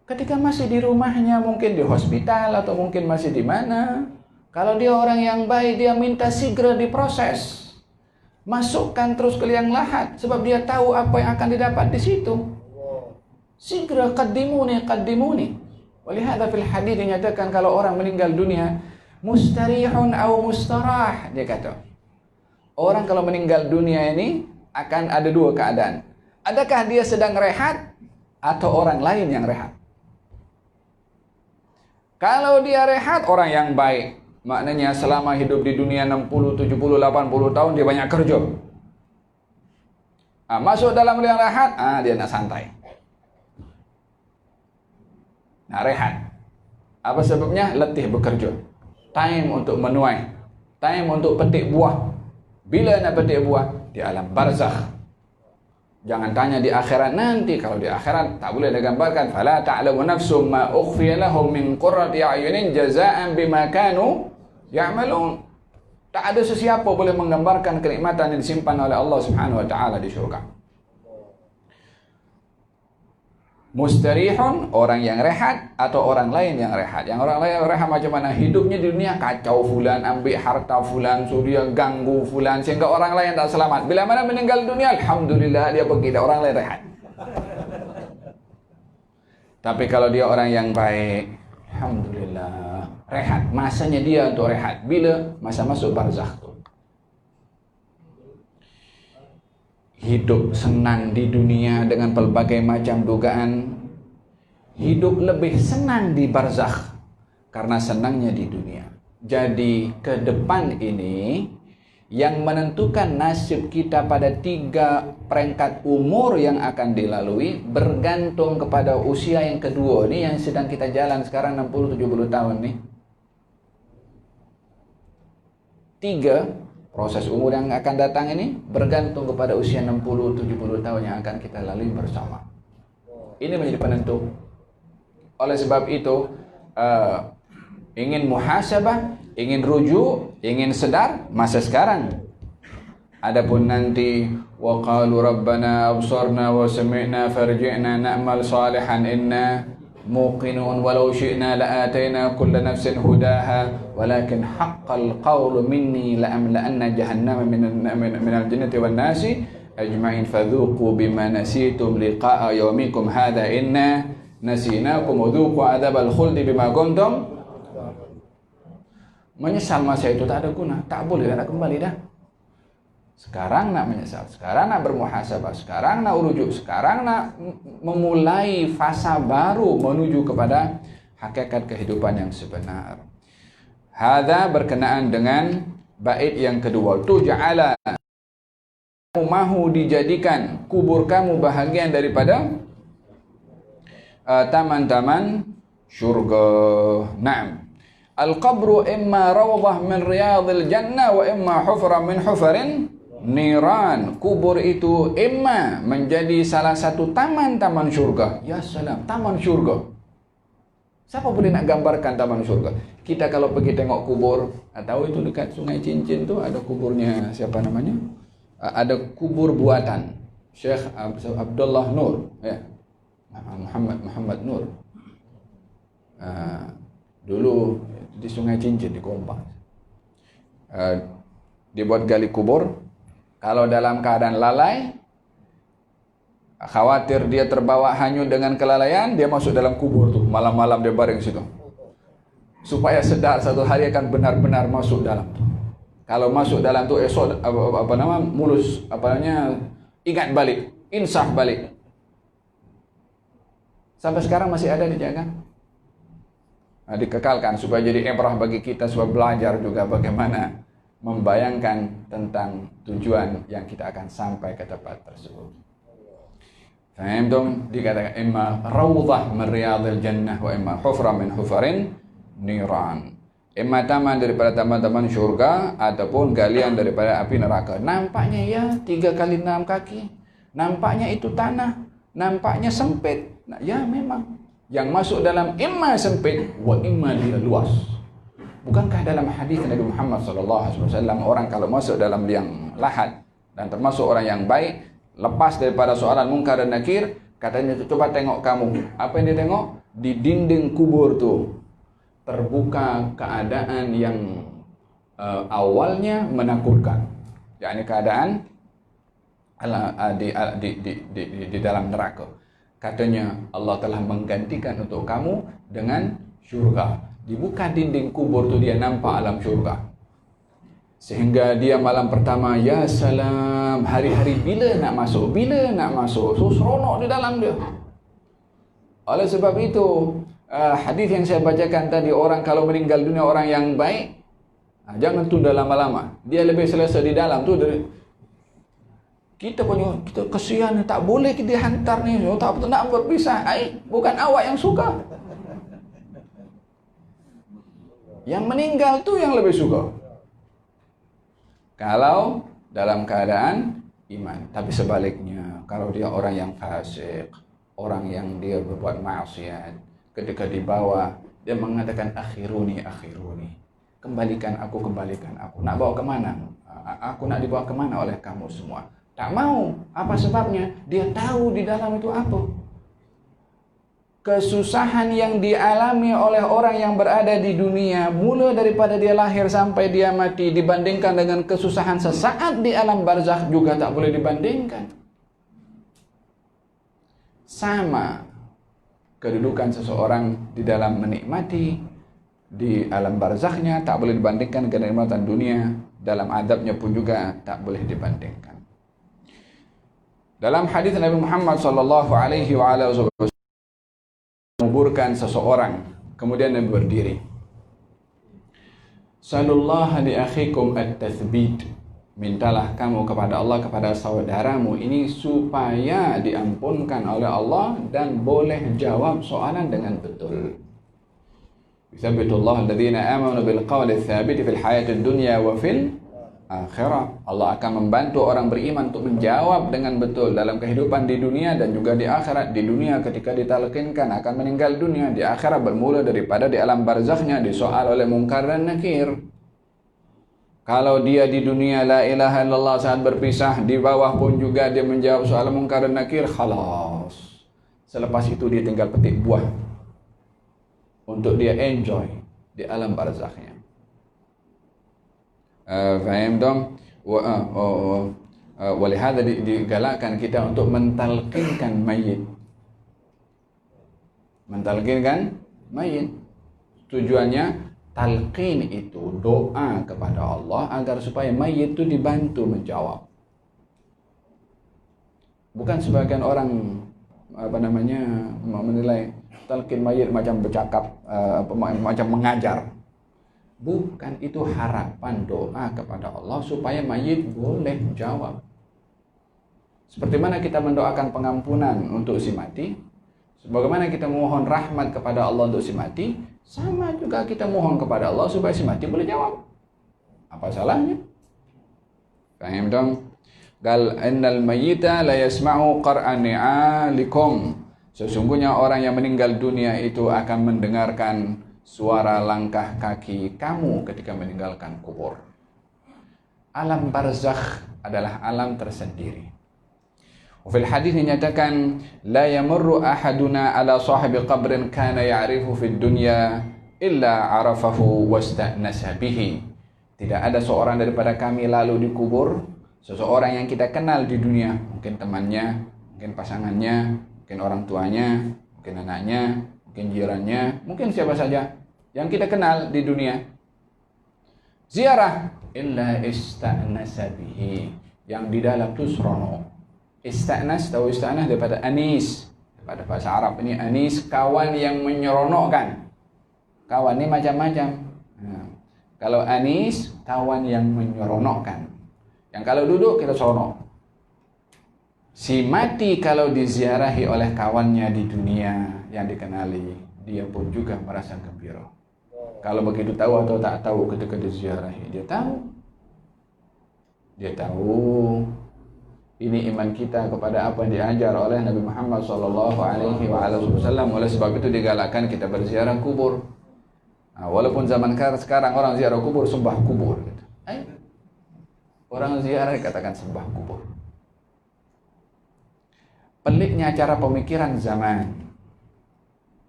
Ketika masih di rumahnya, mungkin di hospital atau mungkin masih di mana. Kalau dia orang yang baik, dia minta segera diproses. Masukkan terus ke liang lahat, sebab dia tahu apa yang akan didapat di situ. Segera qaddimuni. Walihada fil hadits dinyatakan kalau orang meninggal dunia, mustarihun aw mustarah, dia kata. Orang kalau meninggal dunia ini akan ada 2 keadaan. Adakah dia sedang rehat atau orang lain yang rehat? Kalau dia rehat, orang yang baik, maknanya selama hidup di dunia 60, 70, 80 tahun dia banyak kerja. Masuk dalam liang lahat, dia nak santai. Nak rehat. Apa sebabnya? Letih bekerja. Time untuk menuai. Time untuk petik buah. Bila nak petik buah? Di alam barzakh. Jangan tanya di akhirat nanti. Kalau di akhirat tak boleh digambarkan. Fala ta'lamu nafsum ma ukhfiya lahum min qurrati a'yunin jazaa'an bima kanu ya'malun. Tak ada sesiapa boleh menggambarkan kenikmatan yang disimpan oleh Allah Subhanahu wa taala di syurga. Mustarihun, orang yang rehat, atau orang lain yang rehat. Yang orang lain yang rehat macam mana? Hidupnya di dunia kacau fulan, ambil harta fulan, suruh ganggu fulan, sehingga orang lain tak selamat. Bila mana meninggal dunia, alhamdulillah dia pergi, orang lain rehat. Tapi kalau dia orang yang baik, alhamdulillah, rehat. Masanya dia untuk rehat. Bila? Masa masuk barzakh tu. Hidup senang di dunia dengan pelbagai macam dugaan. Hidup lebih senang di barzakh karena senangnya di dunia. Jadi ke depan ini yang menentukan nasib kita pada 3 peringkat umur yang akan dilalui bergantung kepada usia yang kedua ni yang sedang kita jalan sekarang 60-70 tahun ni. 3 proses umur yang akan datang ini bergantung kepada usia 60-70 tahun yang akan kita lalui bersama. Ini menjadi penentu. Oleh sebab itu, ingin muhasabah, ingin rujuk, ingin sedar, masa sekarang. Adapun nanti wa qalu rabbana absarna wa sami'na farji'na na'mal salihan inna muqinun walau syi'na la'atayna kulla nafsin hudaha walakin haqqal qawlu minni la'amla'anna jahannama minal jannati wan nasi ajma'in fadhuqu bima nasitum liqa'a yawmikum hadha inna nasinakum wa dhuqu adzabal khuldi bima kuntum. Menyesal masa itu tak ada guna, tak boleh nak kembali dah. Sekarang nak menyesal, sekarang nak bermuhasabah, sekarang nak urujuk, sekarang nak memulai fasa baru menuju kepada hakikat kehidupan yang sebenar. Hadza berkenaan dengan bait yang kedua. Tuj'ala, kamu mahu dijadikan kubur kamu bahagian daripada taman-taman syurga. Naam. Al-qabru imma rawdah min riyadil jannah wa imma hufra min hufarin niran. Kubur itu imma menjadi salah satu taman-taman syurga. Ya salam, taman syurga. Siapa boleh nak gambarkan taman syurga? Kita kalau pergi tengok kubur, tahu itu dekat Sungai Cincin tu ada kuburnya siapa namanya? Ada kubur buatan Syekh Abdullah Nur, ya. Muhammad Nur. Dulu di Sungai Cincin di Gombang. Dibuat gali kubur. Kalau dalam keadaan lalai, khawatir dia terbawa hanyut dengan kelalaian, dia masuk dalam kubur tuh. Malam-malam dia baring situ. Supaya sedar satu hari akan benar-benar masuk dalam. Kalau masuk dalam tuh esok mulus ingat balik, insaf balik. Sampai sekarang masih ada dijaga. Dikekalkan supaya jadi ibrah bagi kita, supaya belajar juga bagaimana membayangkan tentang tujuan yang kita akan sampai ke tempat tersebut. Faham? Dikatakan imma rawdah min riyadil jannah wa imma hufra min hufarin niran. Imma taman daripada taman-taman syurga ataupun galian daripada api neraka. Nampaknya ya 3 kali 6 kaki. Nampaknya itu tanah. Nampaknya sempit. Nah, ya memang. Yang masuk dalam imma sempit wa imma dia luas. Bukankah dalam hadis Nabi Muhammad SAW orang kalau masuk dalam liang lahat dan termasuk orang yang baik, lepas daripada soalan mungkar dan nakir, katanya coba tengok kamu. Apa yang dia tengok? Di dinding kubur tu terbuka keadaan yang awalnya menakutkan. Yakni keadaan di dalam neraka. Katanya Allah telah menggantikan untuk kamu dengan syurga. Dibuka dinding kubur tu dia nampak alam syurga. Sehingga dia malam pertama, ya salam, hari-hari bila nak masuk, bila nak masuk. So seronok di dalam dia. Oleh sebab itu, hadis yang saya bacakan tadi, orang kalau meninggal dunia orang yang baik, jangan tunda lama-lama. Dia lebih selesa di dalam tu dari kita punya, kita kesian, tak boleh kita hantar ni, tak nak berpisah. Bukan awak yang suka. Yang meninggal tu yang lebih suka. Kalau dalam keadaan iman. Tapi sebaliknya, kalau dia orang yang fasik, orang yang dia berbuat maksiat, ketika dibawa, dia mengatakan akhiruni, akhiruni. Kembalikan aku, kembalikan aku. Nak bawa kemana? Aku nak dibawa kemana oleh kamu semua? Tak mau. Apa sebabnya? Dia tahu di dalam itu apa. Kesusahan yang dialami oleh orang yang berada di dunia, mula daripada dia lahir sampai dia mati, dibandingkan dengan kesusahan sesaat di alam barzakh juga tak boleh dibandingkan. Sama kedudukan seseorang di dalam menikmati di alam barzakhnya tak boleh dibandingkan dengan kenikmatan dunia, dalam adabnya pun juga tak boleh dibandingkan. Dalam hadis Nabi Muhammad sallallahu alaihi wasallam menguburkan seseorang, kemudian Nabi berdiri. Sallallahu li akhikum at-tathbit. Mintalah kamu kepada Allah, kepada saudaramu ini supaya diampunkan oleh Allah dan boleh jawab soalan dengan betul. Yuthabbitullahu alladhina amanu bil qawli tsabit fil hayatid dunya wa fil akhirah. Allah akan membantu orang beriman untuk menjawab dengan betul dalam kehidupan di dunia dan juga di akhirat. Di dunia ketika ditalkinkan akan meninggal dunia, di akhirat bermula daripada di alam barzakhnya disoal oleh Munkar dan Nakir. Kalau dia di dunia la ilaha illallah saat berpisah, di bawah pun juga dia menjawab soal Munkar dan Nakir, khalas. Selepas itu dia tinggal petik buah untuk dia enjoy di alam barzakhnya. Faham dong? Walihada digalakkan kita untuk mentalkinkan mayit. Mentalkinkan mayit. Tujuannya talqin itu doa kepada Allah agar supaya mayit itu dibantu menjawab. Bukan sebagian orang menilai talqin mayit macam bercakap, macam mengajar. Bukan, itu harapan doa kepada Allah supaya mayit boleh jawab. Seperti mana kita mendoakan pengampunan untuk si mati, sebagaimana kita mohon rahmat kepada Allah untuk si mati, sama juga kita mohon kepada Allah supaya si mati boleh jawab. Apa salahnya? Faham dong? Qal innal mayyita la yasma'u qar'a ni'alikum. Sesungguhnya orang yang meninggal dunia itu akan mendengarkan suara langkah kaki kamu ketika meninggalkan kubur. Alam barzakh adalah alam tersendiri. Fil hadis dinyatakan la yamurru ahaduna ala sahibi qabrin kana ya'rifu fid dunya illa arafahu wasta'nasa bihi. Tidak ada seorang daripada kami lalu di kubur, seseorang yang kita kenal di dunia, mungkin temannya, mungkin pasangannya, mungkin orang tuanya, mungkin anaknya, mungkin jirannya, mungkin siapa saja yang kita kenal di dunia. Ziarah illa ista'nasa bihi, yang di dalam itu serono. Ista'nas, tahu ista'nas daripada anis, pada bahasa Arab ini anis, kawan yang menyeronokkan. Kawan ini macam-macam. Nah, kalau anis, kawan yang menyeronokkan. Yang kalau duduk kita seronok. Si mati kalau diziarahi oleh kawannya di dunia yang dikenali, dia pun juga merasa gembira. Kalau begitu tahu atau tak tahu ketika diziarahi, dia tahu. Dia tahu. Ini iman kita kepada apa yang diajar oleh Nabi Muhammad SAW. Oleh sebab itu digalakkan kita berziarah kubur. Nah, walaupun zaman sekarang orang ziarah kubur sembah kubur. Gitu. Orang ziarah dikatakan sembah kubur. Peliknya cara pemikiran zaman.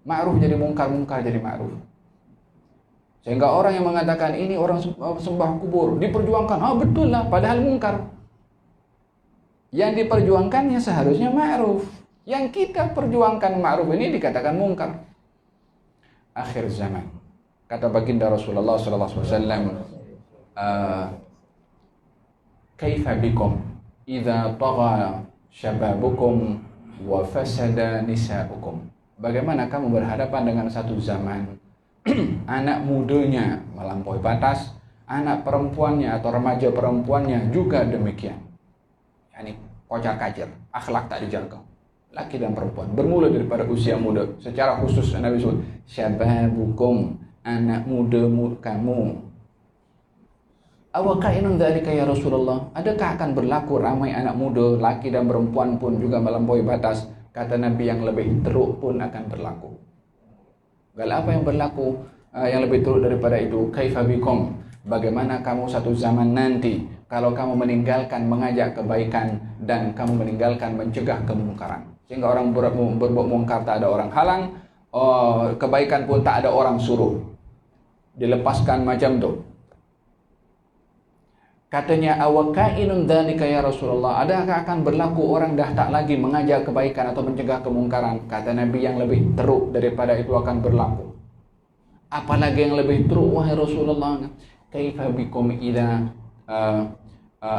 Ma'ruf jadi mungkar, mungkar jadi ma'ruf. Sehingga orang yang mengatakan ini orang sembah kubur diperjuangkan, betul lah, padahal mungkar. Yang diperjuangkannya seharusnya ma'ruf. Yang kita perjuangkan ma'ruf ini dikatakan mungkar. Akhir zaman. Kata baginda Rasulullah SAW, kaifa bikum idza tagha syababukum wa fasada nisa'ukum. Bagaimana kamu berhadapan dengan satu zaman anak mudanya melampaui batas, anak perempuannya atau remaja perempuannya juga demikian. Yani kocar-kacir, akhlak tak dijaga. Laki dan perempuan bermula daripada usia muda. Secara khusus Nabi sebut syababukum, anak muda kamu. Awakainun dzalika ya Rasulullah? Adakah akan berlaku ramai anak muda, laki dan perempuan pun juga melampaui batas? Kata Nabi, yang lebih teruk pun akan berlaku. Kalau apa yang berlaku yang lebih teruk daripada itu? Kaifa bikum? Bagaimana kamu satu zaman nanti kalau kamu meninggalkan mengajak kebaikan dan kamu meninggalkan mencegah kemungkaran, sehingga orang berbuat mungkar tak ada orang halang, kebaikan pun tak ada orang suruh, dilepaskan macam tu. Katanya, awakainun dzalika ya Rasulullah? Adakah akan berlaku orang dah tak lagi mengajak kebaikan atau mencegah kemungkaran? Kata Nabi, yang lebih teruk daripada itu akan berlaku. Apalagi yang lebih teruk wahai Rasulullah? Kaifa bikum idza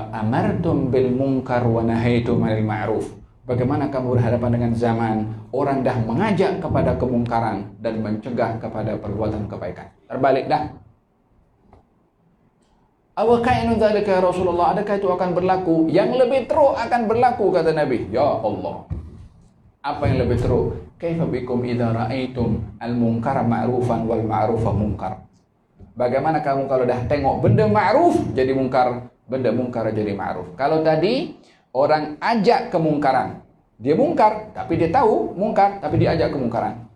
amartum bil munkar wa nahaitum 'anil ma'ruf? Bagaimana kamu berhadapan dengan zaman orang dah mengajak kepada kemungkaran dan mencegah kepada perbuatan kebaikan? Terbalik dah. Awakainu dzalika ya Rasulullah? Adakah itu akan berlaku? Yang lebih teruk akan berlaku, kata Nabi. Ya Allah. Apa yang lebih teruk? Kaifa bikum idza ra'aitum al-munkara ma'rufan wal ma'rufa munkar? Bagaimana kamu kalau dah tengok benda ma'ruf jadi mungkar, benda mungkar jadi ma'ruf. Kalau tadi orang ajak kemungkaran, dia mungkar tapi dia tahu mungkar tapi dia ajak kemungkaran.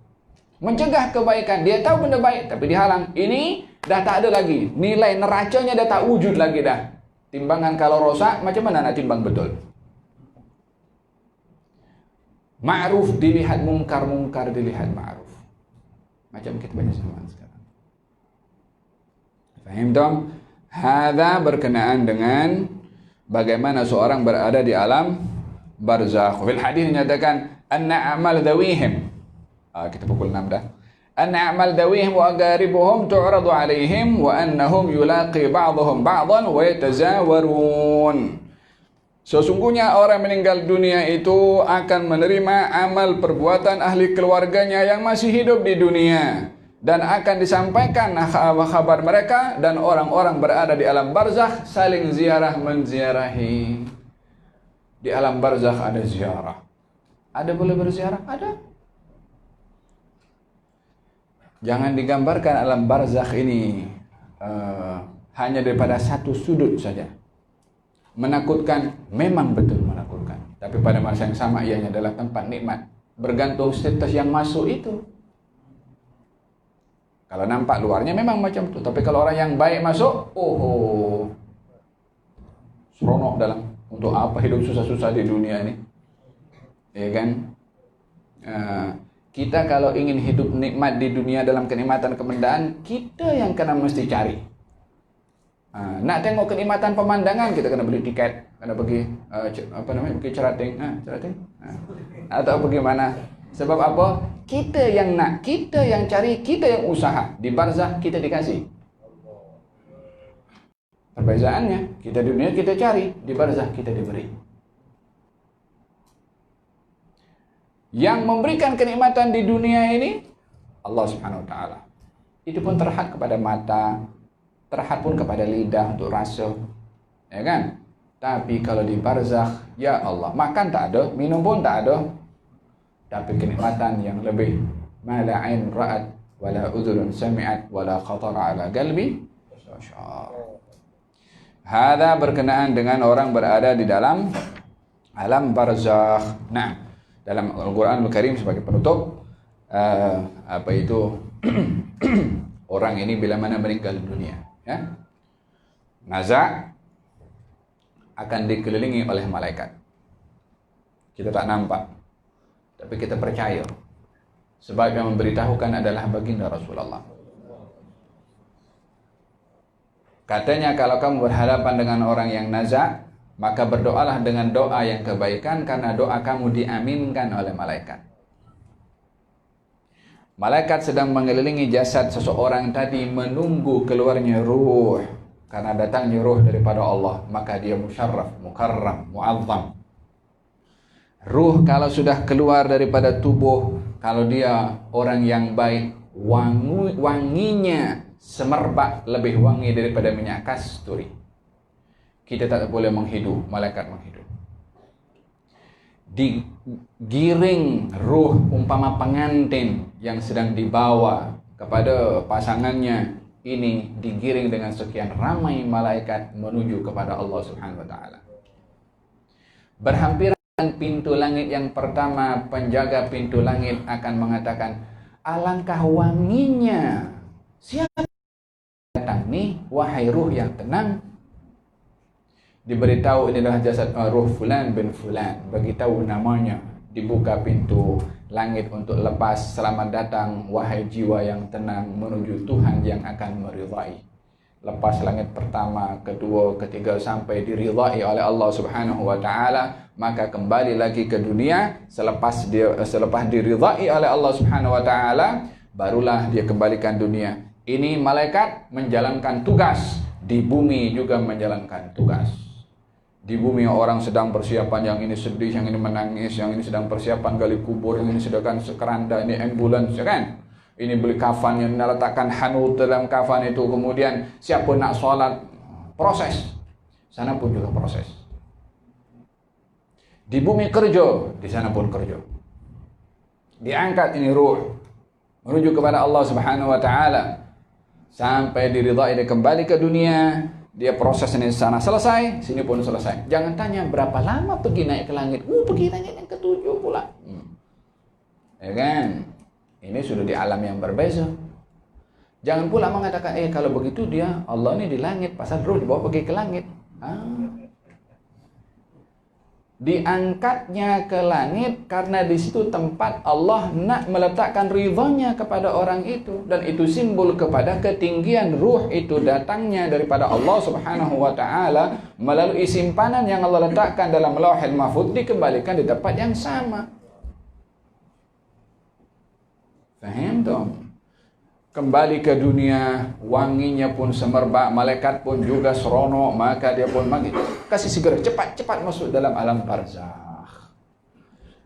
Mencegah kebaikan, dia tahu benda baik tapi dihalang. Ini dah tak ada lagi, nilai neracanya dah tak wujud lagi dah. Timbangan kalau rosak, macam mana nak timbang betul? Ma'ruf dilihat mungkar, mungkar dilihat ma'ruf. Macam kita banyak zaman sekarang. Faham tak? Hadza berkenaan dengan bagaimana seorang berada di alam barzakh. Fil hadis dinyatakan anna a'mal dhawihim. Kita pukul 6 dah. Anna a'mal dhawihim wa agaribuhum tu'radu alaihim wa annahum yulaqi ba'dhum ba'dhan wa yatazawarun. Sesungguhnya orang meninggal dunia itu akan menerima amal perbuatan ahli keluarganya yang masih hidup di dunia, dan akan disampaikan kabar mereka, dan orang-orang berada di alam barzakh saling ziarah menziarahi. Di alam barzakh ada ziarah. Ada boleh berziarah? Ada. Jangan digambarkan alam barzakh ini hanya daripada satu sudut saja. Menakutkan, memang betul menakutkan. Tapi pada masa yang sama ianya adalah tempat nikmat. Bergantung status yang masuk itu. Kalau nampak luarnya memang macam itu. Tapi kalau orang yang baik masuk, seronok dalam. Untuk apa hidup susah-susah di dunia ini? Ya kan? Kita kalau ingin hidup nikmat di dunia dalam kenikmatan kemendaan, kita yang kena mesti cari. Nak tengok kenikmatan pemandangan, kita kena beli tiket, kena pergi pergi cerating, atau bagaimana? Sebab apa? Kita yang nak, kita yang cari, kita yang usaha. Di barzakh kita dikasih. Perbezaannya, kita di dunia kita cari, di barzakh kita diberi. Yang memberikan kenikmatan di dunia ini Allah Subhanahu wa taala. Itu pun terhad kepada mata, terhad pun kepada lidah untuk rasa. Ya kan? Tapi kalau di barzakh, ya Allah, makan tak ada, minum pun tak ada. Tapi kenikmatan yang lebih, ma la ain ra'at wala udhun sami'at wala khatara ala qalbi bashar. Hadza berkenaan dengan orang berada di dalam alam barzakh. Nah, dalam Al-Quran Al-Karim sebagai penutup, orang ini bila mana meninggal dunia, ya, nazak akan dikelilingi oleh malaikat. Kita tak nampak, tapi kita percaya, sebab yang memberitahukan adalah baginda Rasulullah. Katanya kalau kamu berhadapan dengan orang yang nazak, maka berdoalah dengan doa yang kebaikan, karena doa kamu diaminkan oleh malaikat. Malaikat sedang mengelilingi jasad seseorang tadi menunggu keluarnya ruh. Karena datangnya ruh daripada Allah, maka dia musyarraf, mukarram, muazzam. Ruh kalau sudah keluar daripada tubuh, kalau dia orang yang baik, wanginya semerbak lebih wangi daripada minyak kasturi. Kita tak boleh menghidup, malaikat menghidup. Digiring ruh umpama pengantin yang sedang dibawa kepada pasangannya, ini digiring dengan sekian ramai malaikat menuju kepada Allah Subhanahu wa taala. Berhampiran pintu langit yang pertama, penjaga pintu langit akan mengatakan, alangkah wanginya. Siapa datang nih, wahai ruh yang tenang? Diberitahu ini adalah jasad ruh fulan bin fulan, bagi tahu namanya. Dibuka pintu langit untuk lepas, selamat datang wahai jiwa yang tenang menuju Tuhan yang akan meridai. Lepas langit pertama, kedua, ketiga sampai diridai oleh Allah Subhanahu wa taala, maka kembali lagi ke dunia. Selepas diridai oleh Allah Subhanahu wa taala, barulah dia kembalikan dunia. Ini malaikat menjalankan tugas, di bumi juga menjalankan tugas. Di bumi orang sedang persiapan, yang ini sedih, yang ini menangis, yang ini sedang persiapan gali kubur, yang ini sedangkan sekeranda, ini ambulans, ya kan? Ini beli kafan, yang letakkan hanut dalam kafan itu, kemudian siapa nak sholat, proses. Sana pun juga proses. Di bumi kerja, di sana pun kerja. Diangkat ini ruh menuju kepada Allah Subhanahu wa taala sampai diridai, dia kembali ke dunia. dia proses ini sana selesai, sini pun selesai. Jangan tanya berapa lama pergi naik ke langit. Pergi langit yang ke-7 pula. Ya kan? Ini sudah di alam yang berbeza. Jangan pula mengatakan, kalau begitu dia Allah ini di langit, pasal roh dibawa pergi ke langit. Diangkatnya ke langit karena di situ tempat Allah nak meletakkan ridhonya kepada orang itu, dan itu simbol kepada ketinggian ruh itu datangnya daripada Allah Subhanahu wa taala melalui simpanan yang Allah letakkan dalam Lauhul Mahfuz, dikembalikan di tempat yang sama. Faham dong? Kembali ke dunia, wanginya pun semerbak, malaikat pun juga seronok, maka dia pun manggil, kasih segera, cepat-cepat masuk dalam alam barzakh.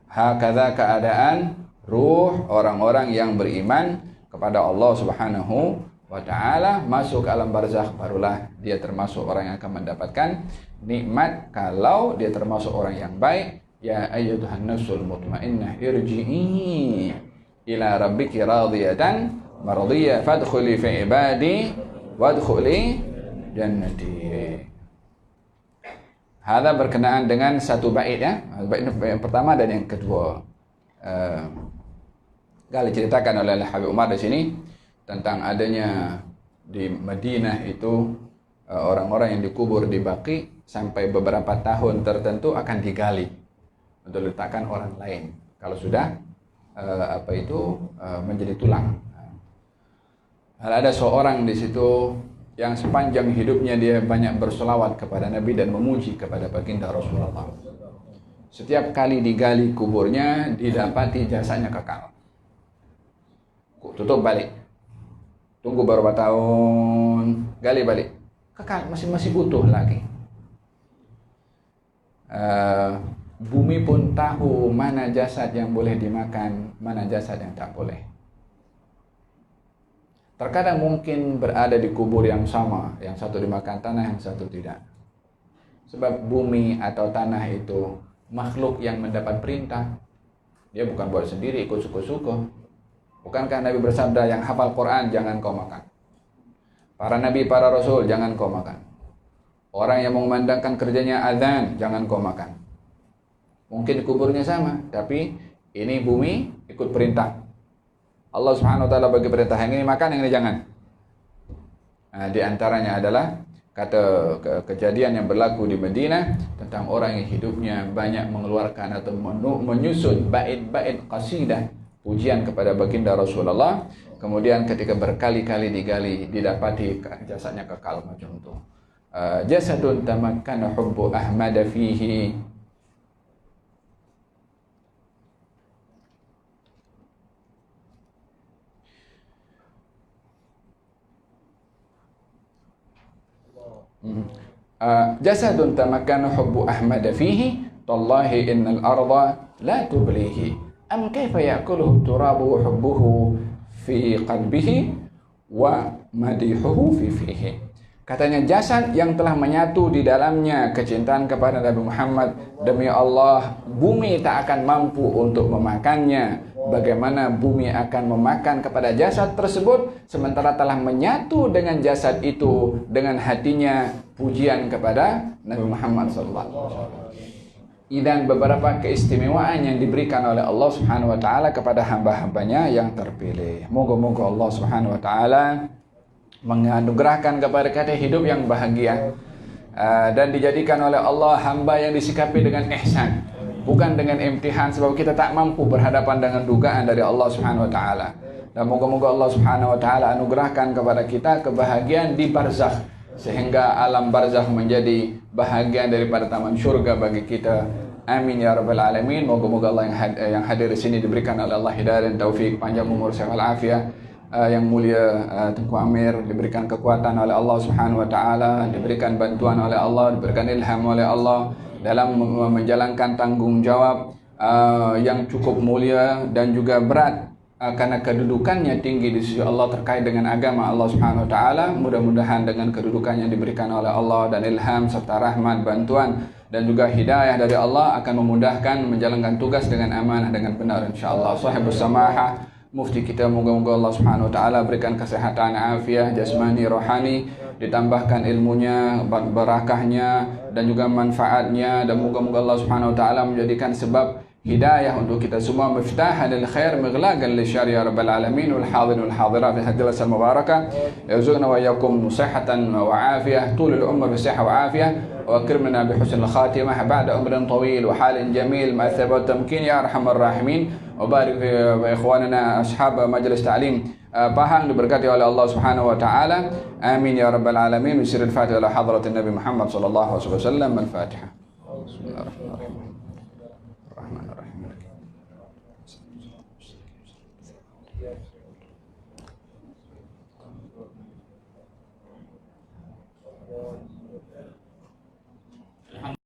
Hakadha keadaan ruh orang-orang yang beriman kepada Allah Subhanahu wa ta'ala, masuk ke alam barzakh, barulah dia termasuk orang yang akan mendapatkan nikmat. Kalau dia termasuk orang yang baik, ya ayyatuhan nafsul mutmainnah irji'i ila rabbiki radiyatan maradiyah fadkhuli fi ibadi wadkhuli jannati. Hada berkenaan dengan satu bait ya. Bait yang pertama dan yang kedua. Kalau diceritakan oleh Habib Umar di sini tentang adanya di Madinah itu orang-orang yang dikubur di Baqi sampai beberapa tahun tertentu akan digali untuk letakkan orang lain. Kalau sudah menjadi tulang. Ada seorang di situ yang sepanjang hidupnya dia banyak berselawat kepada Nabi dan memuji kepada baginda Rasulullah. Setiap kali digali kuburnya didapati jasanya kekal. Tutup balik. Tunggu beberapa tahun, gali balik. Kekal, masih utuh lagi. Bumi pun tahu mana jasad yang boleh dimakan, mana jasad yang tak boleh. Terkadang mungkin berada di kubur yang sama, yang satu dimakan tanah, yang satu tidak. Sebab bumi atau tanah itu makhluk yang mendapat perintah. Dia bukan buat sendiri, ikut suka-suka. Bukankah Nabi bersabda, yang hafal Quran jangan kau makan. Para Nabi, para Rasul jangan kau makan. Orang yang mengumandangkan kerjanya azan jangan kau makan. Mungkin kuburnya sama, tapi ini bumi ikut perintah. Allah Subhanahu wa taala bagi perintah, yang ini makan, yang ini jangan. Nah, di antaranya adalah kata kejadian yang berlaku di Madinah tentang orang yang hidupnya banyak mengeluarkan atau menyusun bait-bait qasidah pujian kepada baginda Rasulullah. Kemudian ketika berkali-kali digali didapati jasadnya kekal macam itu. Jasadun tamakkana hubbu Ahmad fihi. Jasadun tamakkana hubbu Ahmad fihi tallahi innal arda la tublihi am kaifa ya'kuluhu turabu hubbuhu fi qalbihi wa madihuhu fi fihi. Katanya jasad yang telah menyatu di dalamnya kecintaan kepada Nabi Muhammad, demi Allah bumi tak akan mampu untuk memakannya. Bagaimana bumi akan memakan kepada jasad tersebut sementara telah menyatu dengan jasad itu dengan hatinya pujian kepada Nabi Muhammad SAW. Dan beberapa keistimewaan yang diberikan oleh Allah Subhanahu wa taala kepada hamba-hambanya yang terpilih. Moga-moga Allah Subhanahu wa taala menganugerahkan kepada kita hidup yang bahagia dan dijadikan oleh Allah hamba yang disikapi dengan ihsan, bukan dengan imtihan, sebab kita tak mampu berhadapan dengan dugaan dari Allah Subhanahu wa taala. Dan moga-moga Allah Subhanahu wa taala anugerahkan kepada kita kebahagiaan di barzakh, sehingga alam barzakh menjadi bahagian daripada taman syurga bagi kita. Amin ya rabbal alamin. Moga-moga Allah yang hadir di sini diberikan oleh Allah hidayah dan taufik, panjang umur, sehat walafiat. Yang mulia Tengku Amir diberikan kekuatan oleh Allah Subhanahu wa taala, diberikan bantuan oleh Allah, diberikan ilham oleh Allah dalam menjalankan tanggung jawab yang cukup mulia dan juga berat karena kedudukannya tinggi di sisi Allah terkait dengan agama Allah Subhanahu wa taala. Mudah-mudahan dengan kedudukannya diberikan oleh Allah dan ilham serta rahmat, bantuan dan juga hidayah dari Allah akan memudahkan menjalankan tugas dengan amanah dengan benar insyaallah. Sahibus samahah, mufti kita, moga-moga Allah Subhanahu wa taala berikan kesehatan, afiah jasmani, rohani, ditambahkan ilmunya, barakahnya dan juga manfaatnya, dan moga-moga Allah Subhanahu wa taala menjadikan sebab hidayah untuk kita semua, miftahan lil khair, mighlaqan lisyarr ya rabbal alamin. Wal hadirin wal hadirat fi hadhihi al mubarakah, yarzuqna wa iyyakum sihhatan wa afiyah, tulul umr bi sihhah wa afiyah, wa akrimna bi husnil khatimah ba'da umrin tawil wa halin jamil ma thabat tamkin ya arhamar rahimin. Wa barik fi ikhwanina ashab majlis ta'lim Pahang, diberkati oleh Allah Subhanahu wa taala. Amin ya rabbal alamin. Bisiril Fatihah ila hadratin Nabi Muhammad sallallahu alaihi wasallam. Al-Fatihah. Bismillahirrahmanirrahim.